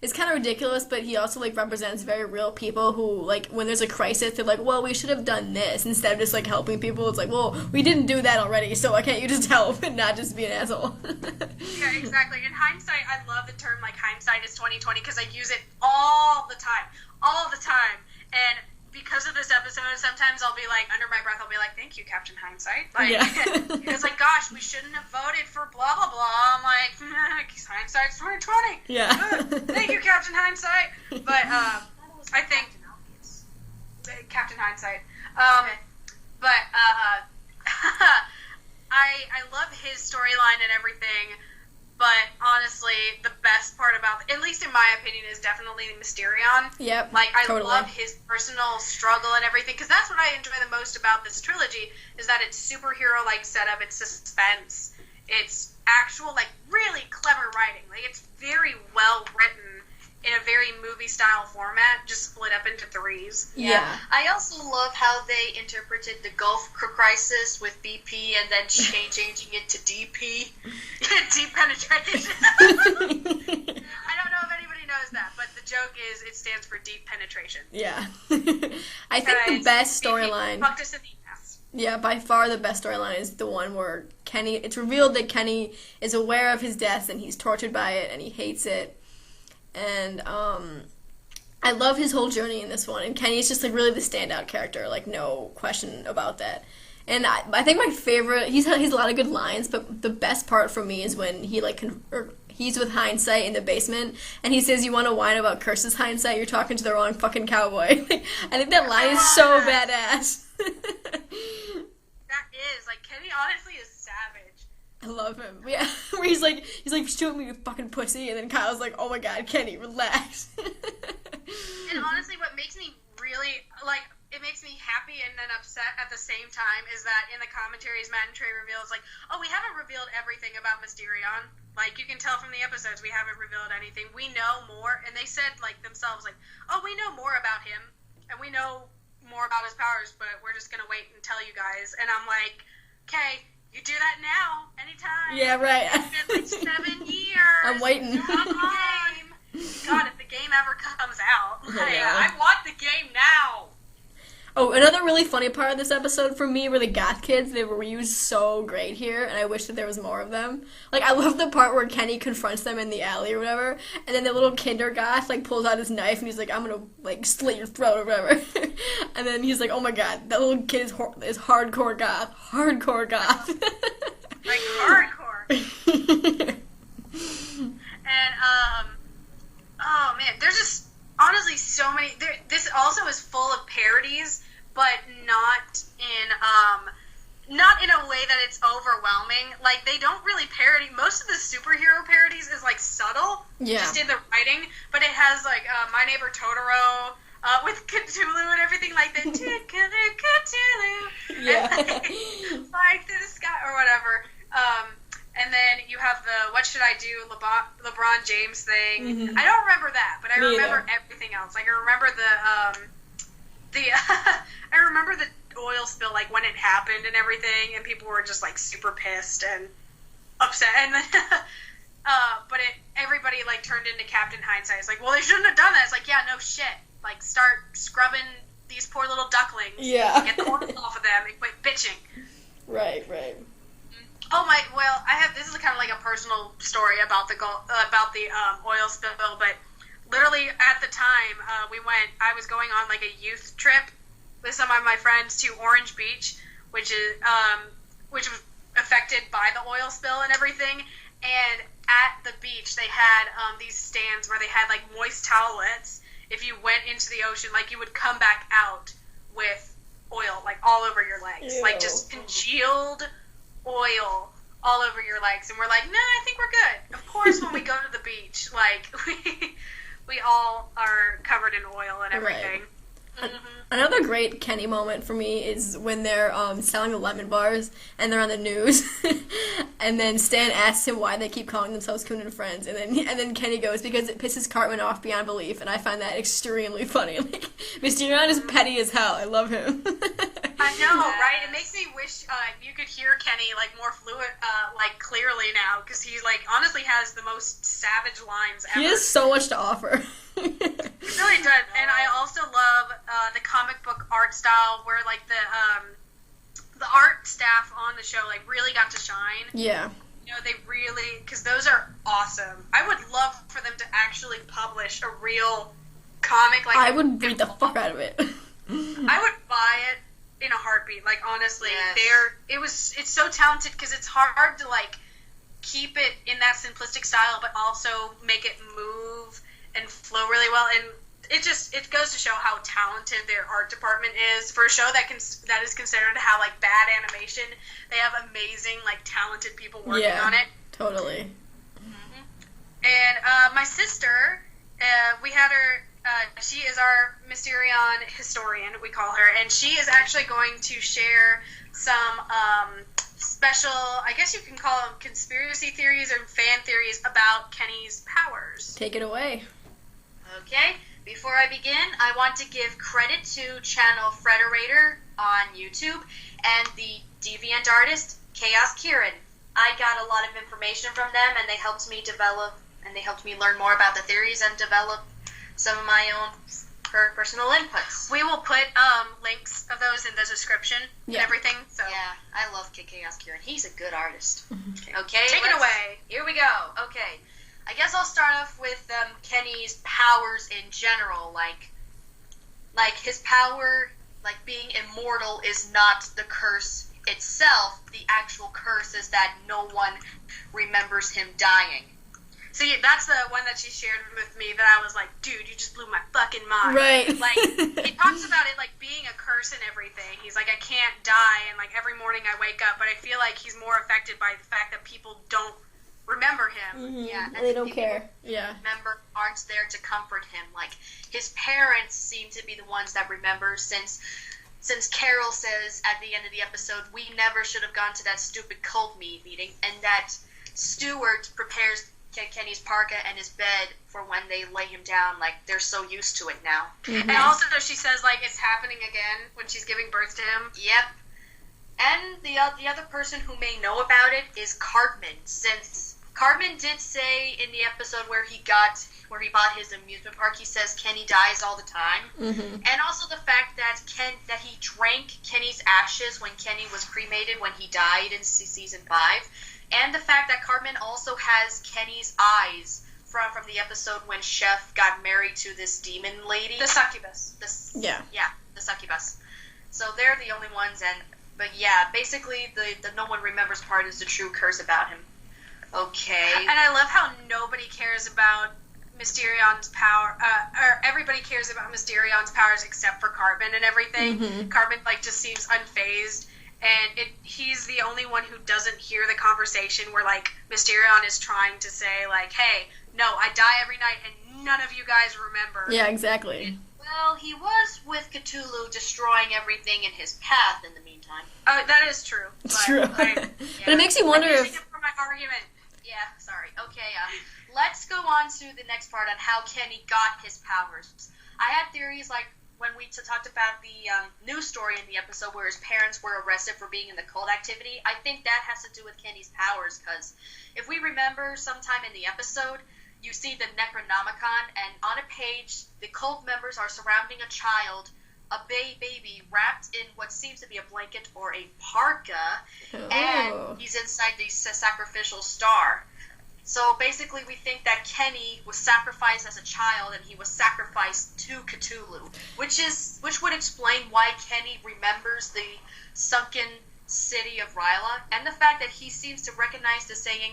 is kind of ridiculous, but he also, like, represents very real people who, like, when there's a crisis, they're like, well, we should have done this, instead of just, like, helping people. It's like, well, we didn't do that already, so why can't you just help and not just be an asshole? Yeah, exactly. In hindsight, I love the term, like, hindsight is 20/20, because I use it all the time. And because of this episode, sometimes I'll be like, under my breath, I'll be like, thank you, Captain Hindsight. Like, yeah. it's like, gosh, we shouldn't have voted for blah, blah, blah. I'm like, hindsight's 20/20. Yeah. Thank you, Captain Hindsight. But, I think... Captain Hindsight. But I love his storyline and everything. But honestly, the best part about, at least in my opinion, is definitely Mysterion. Yep. Like, I totally. love his personal struggle and everything, because that's what I enjoy the most about this trilogy, is that it's superhero-like setup, it's suspense, it's actual, like, really clever writing. Like, it's very well written in a very movie-style format, just split up into threes. Yeah. I also love how they interpreted the Gulf Crisis with BP and then changing it to DP. Deep penetration. I don't know if anybody knows that, but the joke is it stands for deep penetration. Yeah. I think the best storyline... Fucked us in the ass. Yeah, by far the best storyline is the one where Kenny... It's revealed that Kenny is aware of his death and he's tortured by it and he hates it. And, I love his whole journey in this one. And Kenny's just, like, really the standout character. Like, no question about that. And I think my favorite... He's a lot of good lines, but the best part for me is when he, like... he's with Hindsight in the basement, and he says, "You want to whine about curses, Hindsight? You're talking to the wrong fucking cowboy." Like, I think that line is so badass. That is. Like, Kenny honestly is savage. I love him. Yeah, where he's like, shoot me, you fucking pussy, and then Kyle's like, "Oh my god, Kenny, relax." And honestly, what makes me really, like, it makes me happy and then upset at the same time is that in the commentaries, Matt and Trey reveals, like, oh, we haven't revealed everything about Mysterion. Like, you can tell from the episodes we haven't revealed anything. We know more, and they said, like, themselves, like, oh, we know more about him, and we know more about his powers, but we're just gonna wait and tell you guys. And I'm like, okay, you do that now, anytime. Yeah, right. It's been, like, 7 years. I'm waiting. Come on. God, if the game ever comes out, like, Yeah. I want the game now. Oh, another really funny part of this episode for me were the goth kids. They were used so great here, and I wish that there was more of them. Like, I love the part where Kenny confronts them in the alley or whatever, and then the little kinder goth, like, pulls out his knife, and he's like, "I'm gonna, like, slit your throat," or whatever. And then he's like, "Oh my god, that little kid is hardcore goth. Hardcore goth." Like, hardcore. And, oh man, there's just honestly so many. This also is full of parodies, but not in a way that it's overwhelming. Like, they don't really parody. Most of the superhero parodies is, like, subtle, just in the writing, but it has, like, My Neighbor Totoro, with Cthulhu and everything, like the Cthulhu, Yeah. and, like through the sky or whatever. And then you have the "What should I do?" LeBron James thing. Mm-hmm. I don't remember that, but I Me remember either. everything else. Like, I remember the I remember the oil spill, like, when it happened and everything, and people were just, like, super pissed and upset. And then, but everybody, like, turned into Captain Hindsight. It's like, well, they shouldn't have done that. It's like, yeah, no shit. Like, start scrubbing these poor little ducklings. Yeah. Get the oil off of them and quit bitching. Right. Oh my! Well, this is kind of like a personal story about the oil spill, but literally at the time I was going on, like, a youth trip with some of my friends to Orange Beach, which was affected by the oil spill and everything. And at the beach, they had these stands where they had, like, moist towelettes. If you went into the ocean, like, you would come back out with oil, like, all over your legs, like, just congealed oil all over your legs. And we're like, no, I think we're good. Of course, when we go to the beach, like, we all are covered in oil and everything. Right. Another great Kenny moment for me is when they're selling the lemon bars and they're on the news, and then Stan asks him why they keep calling themselves Coon and Friends, and then Kenny goes, because it pisses Cartman off beyond belief, and I find that extremely funny. Like, Mysterion is petty as hell. I love him. I know, right? It makes me wish you could hear Kenny, like, more fluid, like, clearly now, because he, like, honestly has the most savage lines ever. He has so much to offer. He really does. And I also love the comic book art style, where, like, the art staff on the show, like, really got to shine. Yeah. You know, they really, because those are awesome. I would love for them to actually publish a real comic. Like, I would read the fuck out of it. I would buy it in a heartbeat. Like, honestly, Yes. it's so talented, because it's hard to, like, keep it in that simplistic style, but also make it move and flow really well. And it goes to show how talented their art department is for a show that is considered to have like bad animation. They have amazing, like, talented people working on it. Totally. And my sister, we had her. She is our Mysterion historian, we call her, and she is actually going to share some special, I guess you can call them conspiracy theories or fan theories about Kenny's powers. Take it away. Okay, before I begin, I want to give credit to channel Frederator on YouTube and the deviant artist Chaos Kieran. I got a lot of information from them, and they helped me learn more about the theories and develop some of my own personal inputs. We will put links of those in the description and everything. So yeah, I love Chaos Kieran. He's a good artist. Okay, take it away. Here we go. Okay, I guess I'll start off with Kenny's powers in general. Like his power, like being immortal, is not the curse itself. The actual curse is that no one remembers him dying. See, that's the one that she shared with me that I was like, dude, you just blew my fucking mind. Right. Like, he talks about it, like, being a curse and everything. He's like, I can't die, and, like, every morning I wake up, but I feel like he's more affected by the fact that people don't remember him. Mm-hmm. Yeah. And they don't care. Yeah. Remember, aren't there to comfort him. Like, his parents seem to be the ones that remember, since Carol says at the end of the episode, we never should have gone to that stupid cult meeting, and that Stuart prepares Kenny's parka and his bed for when they lay him down. Like, they're so used to it now. Mm-hmm. And also she says, like, it's happening again when she's giving birth to him. Yep. And the other person who may know about it is Cartman, since Cartman did say in the episode where he bought his amusement park, he says Kenny dies all the time. Mm-hmm. And also the fact that he drank Kenny's ashes when Kenny was cremated when he died in season 5. And the fact that Cartman also has Kenny's eyes from the episode when Chef got married to this demon lady. The succubus. Yeah, the succubus. So they're the only ones, but yeah, basically the no one remembers part is the true curse about him. Okay. And I love how nobody cares about Mysterion's power, or everybody cares about Mysterion's powers except for Cartman and everything. Mm-hmm. Cartman, like, just seems unfazed. And he's the only one who doesn't hear the conversation where, like, Mysterion is trying to say, like, hey, no, I die every night and none of you guys remember. Yeah, exactly. Well, he was with Cthulhu destroying everything in his path in the meantime. That is true. It's true. Yeah. But it makes you wonder I'm if... using it for my argument. Yeah, sorry. Okay, let's go on to the next part on how Kenny got his powers. I had theories, like, when we talked about the news story in the episode where his parents were arrested for being in the cult activity. I think that has to do with Kenny's powers, because if we remember sometime in the episode, you see the Necronomicon, and on a page, the cult members are surrounding a child, a baby wrapped in what seems to be a blanket or a parka, and he's inside the sacrificial star. So basically we think that Kenny was sacrificed as a child and he was sacrificed to Cthulhu, which would explain why Kenny remembers the sunken city of Ryla, and the fact that he seems to recognize the saying,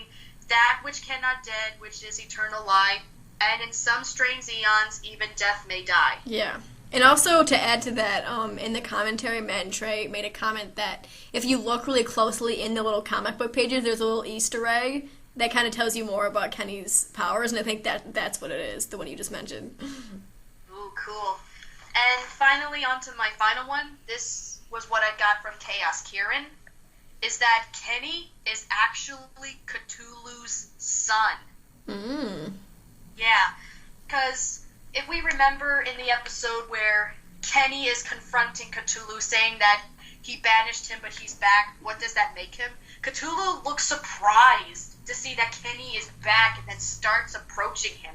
that which cannot dead, which is eternal life, and in some strange eons even death may die. Yeah. And also, to add to that, in the commentary, Matt and Trey made a comment that if you look really closely in the little comic book pages, there's a little Easter egg that kind of tells you more about Kenny's powers, and I think that's what it is, the one you just mentioned. Ooh, cool. And finally, on to my final one. This was what I got from Chaos Kieran, is that Kenny is actually Cthulhu's son. Mm. Yeah, because if we remember in the episode where Kenny is confronting Cthulhu, saying that he banished him but he's back, what does that make him? Cthulhu looks surprised to see that Kenny is back and then starts approaching him.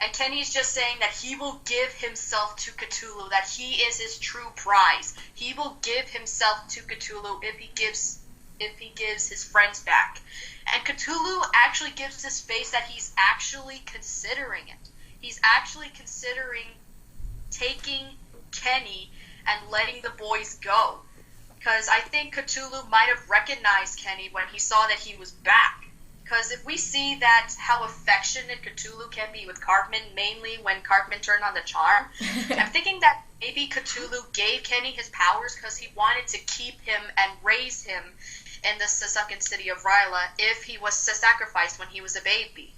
And Kenny's just saying that he will give himself to Cthulhu, that he is his true prize. He will give himself to Cthulhu if he gives his friends back. And Cthulhu actually gives this face that he's actually considering it. He's actually considering taking Kenny and letting the boys go. Because I think Cthulhu might have recognized Kenny when he saw that he was back. because if we see that how affectionate Cthulhu can be with Cartman, mainly when Cartman turned on the charm, I'm thinking that maybe Cthulhu gave Kenny his powers because he wanted to keep him and raise him in the Suzukan city of Ryla if he was sacrificed when he was a baby.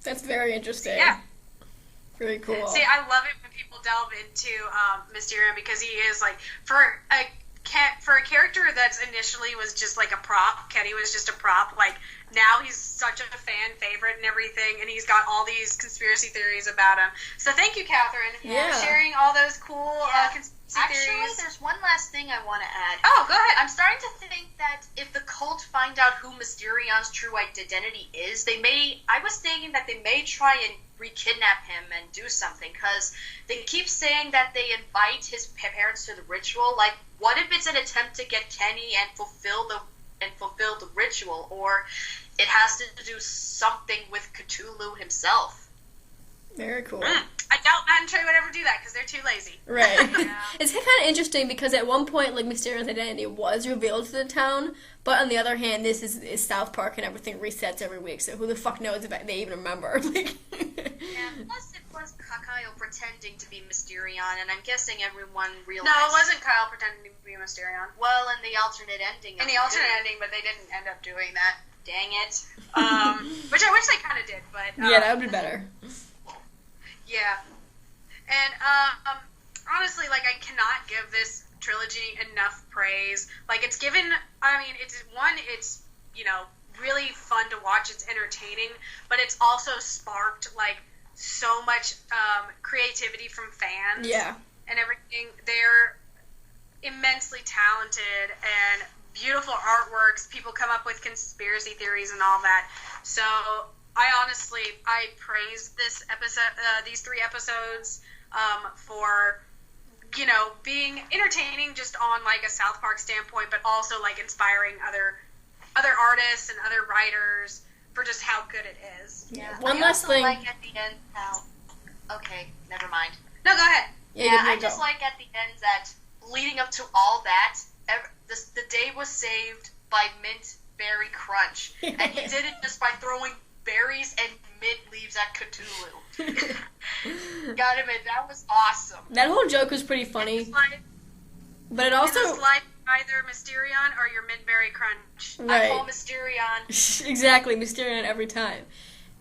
That's very interesting. Yeah. Very cool. See, I love it when people delve into Mysterion because he is like for a character that's initially was just like a prop. Kenny was just a prop. Like now he's such a fan favorite and everything, and he's got all these conspiracy theories about him. So thank you, Kathryn, for sharing all those cool conspiracy Actually, theories. there's one last thing I want to add. Oh, go ahead. I'm starting to think that if the cult find out who Mysterion's true identity is, I was thinking that they may try and re-kidnap him and do something, because they keep saying that they invite his parents to the ritual. Like, what if it's an attempt to get Kenny and fulfill the ritual, or it has to do something with Cthulhu himself? Very cool. I doubt Matt and Trey would ever do that because they're too lazy. Right. It's kind of interesting because at one point, like, Mysterion's identity was revealed to the town, but on the other hand, this is South Park and everything resets every week, so who the fuck knows if they even remember? Like, Plus it was Kyle pretending to be Mysterion, and I'm guessing everyone realized... No, it wasn't Kyle pretending to be Mysterion. Well, in the alternate ending... But they didn't end up doing that. Dang it. Which I wish they kind of did, but... yeah, that would be better. Yeah. And, honestly, like, I cannot give this trilogy enough praise. Like, it's given, it's, really fun to watch. It's entertaining, but it's also sparked, like, so much, creativity from fans. Yeah. And everything. They're immensely talented and beautiful artworks. People come up with conspiracy theories and all that. So... I praise this episode, these 3 episodes, for, being entertaining just on, like, a South Park standpoint, but also, like, inspiring other artists and other writers for just how good it is. Yeah. One last thing. Like at the end how... Okay, never mind. No, go ahead. Yeah, I just like at the end that leading up to all that, the day was saved by Mint Berry Crunch, and he did it just by throwing berries and mint leaves at Cthulhu. Gotta admit, that was awesome. That whole joke was pretty funny. But it also... It's like either Mysterion or your Mint Berry Crunch. Right. I call Mysterion. Exactly, Mysterion every time.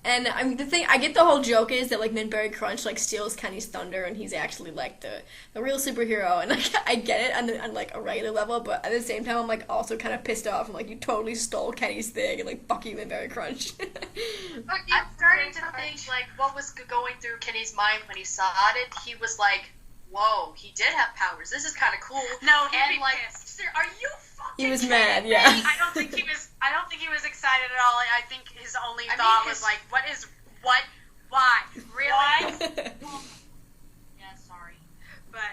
And I get the whole joke is that, like, Mintberry Crunch, like, steals Kenny's thunder, and he's actually, like, the real superhero, and, like, I get it on, like, a regular level, but at the same time, I'm, like, also kind of pissed off. I'm like, you totally stole Kenny's thing, and, like, fuck you, Mintberry Crunch. I'm starting to think, like, what was going through Kenny's mind when he saw it. He was like, whoa, he did have powers. This is kind of cool. No, he'd be like, pissed. are you fucking He was kidding mad, me? yeah. I don't think he was excited at all. I think his only thought was like, why? Really? Yeah, sorry. But,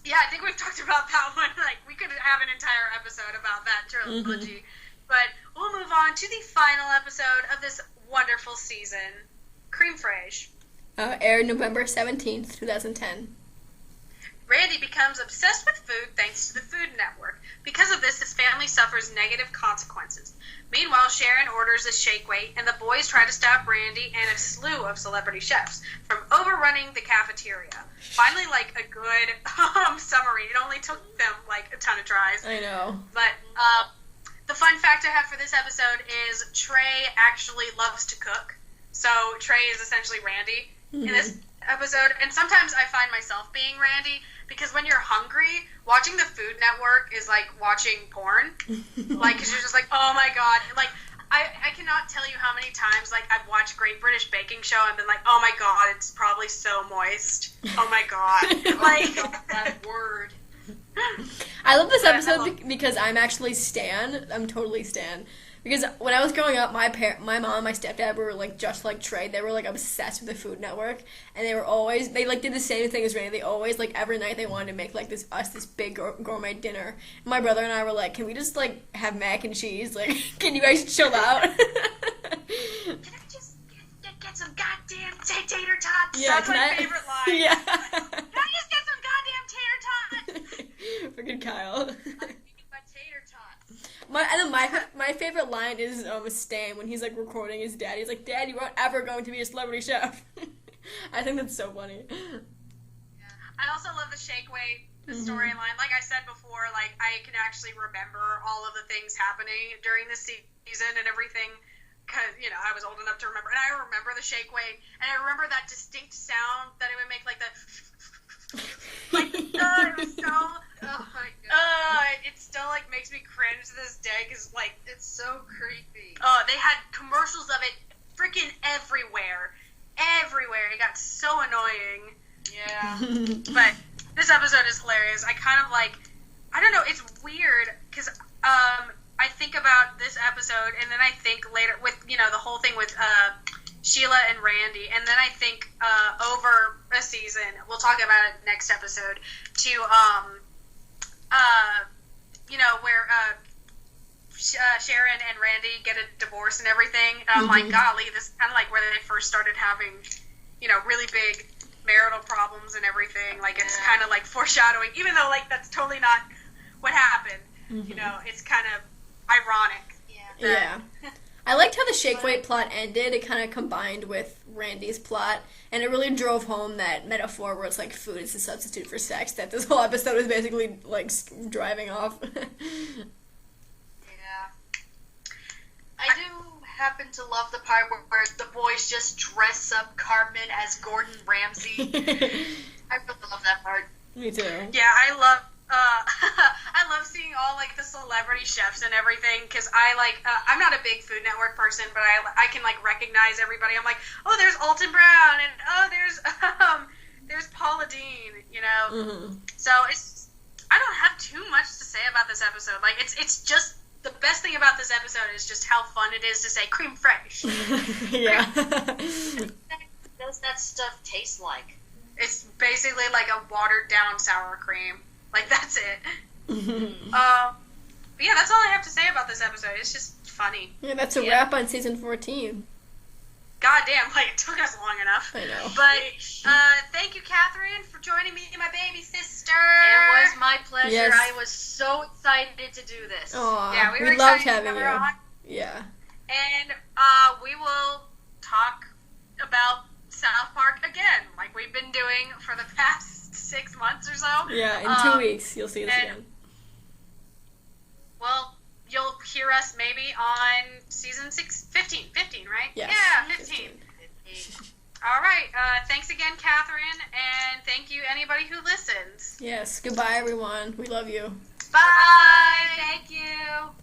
yeah, I think we've talked about that one. Like, we could have an entire episode about that trilogy. Mm-hmm. But we'll move on to the final episode of this wonderful season, Creme Fraiche. Aired November 17th, 2010. Randy becomes obsessed with food thanks to the Food Network. Because of this, his family suffers negative consequences. Meanwhile, Sharon orders a shake weight, and the boys try to stop Randy and a slew of celebrity chefs from overrunning the cafeteria. Finally, like, a good summary. It only took them, like, a ton of tries. I know. But the fun fact I have for this episode is Trey actually loves to cook. So Trey is essentially Randy in this episode. And sometimes I find myself being Randy, because when you're hungry, watching the Food Network is like watching porn. Like, because you're just like, oh my god. Like, I cannot tell you how many times, like, I've watched Great British Baking Show and been like, oh my god, it's probably so moist. Oh my god. Like, that word. I love this episode because I'm actually Stan. I'm totally Stan. Because when I was growing up, my mom and my stepdad were, like, just like Trey. They were, like, obsessed with the Food Network. And they were always, they, like, did the same thing as Randy. They always, like, every night they wanted to make, like, this big gourmet dinner. And my brother and I were like, can we just, like, have mac and cheese? Like, can you guys chill out? Can I just get some goddamn tater tots? Yeah, that's my favorite line. Yeah. Can I just get some goddamn tater tots? Freaking Kyle. I'm eating my tater tots. My favorite line is Stan when he's like recording his dad. He's like, "Dad, you aren't ever going to be a celebrity chef." I think that's so funny. Yeah. I also love the shake weight storyline. Like I said before, like I can actually remember all of the things happening during the season and everything. Because, you know, I was old enough to remember. And I remember the shake weight. And I remember that distinct sound that it would make, like the... like, it was so... Oh, my God. It still, like, makes me cringe to this day. Because, like... It's so creepy. They had commercials of it freaking everywhere. Everywhere. It got so annoying. Yeah. But this episode is hilarious. I kind of, like... I don't know. It's weird. Because, I think about this episode, and then I think later with, you know, the whole thing with Sheila and Randy, and then I think over a season, we'll talk about it next episode, to, you know, where Sharon and Randy get a divorce and everything. And I'm like, golly, this is kind of like where they first started having, you know, really big marital problems and everything. Like, it's kind of like foreshadowing, even though, like, that's totally not what happened. You know, it's kind of ironic. Yeah. I liked how the shake weight plot ended. It kind of combined with Randy's plot, and it really drove home that metaphor where it's like food is a substitute for sex, that this whole episode was basically like driving off. Yeah. I do happen to love the part where the boys just dress up Cartman as Gordon Ramsay. I really love that part. Me too. Yeah, I love seeing all, like, the celebrity chefs and everything, because I, like, I'm not a big Food Network person, but I can, like, recognize everybody. I'm like, oh, there's Alton Brown, and, oh, there's Paula Deen, you know? So, I don't have too much to say about this episode. Like, it's just, the best thing about this episode is just how fun it is to say Creme Fraiche. Yeah. What does that stuff taste like? It's basically like a watered-down sour cream. Like, that's it. But yeah, that's all I have to say about this episode. It's just funny. Yeah, that's a wrap on season 14. God damn, like, it took us long enough. I know. But, thank you, Kathryn, for joining me, my baby sister. It was my pleasure. Yes. I was so excited to do this. Aww, yeah, we were loved excited having to have her you. on. Yeah. And, we will talk about South Park again, like we've been doing for the past 6 months or so. Yeah, in 2 weeks, you'll see this again. Well, you'll hear us maybe on season 15, right? Yes. Yeah, 15. All right. Thanks again, Kathryn, and thank you, anybody who listens. Yes. Goodbye, everyone. We love you. Bye. Thank you.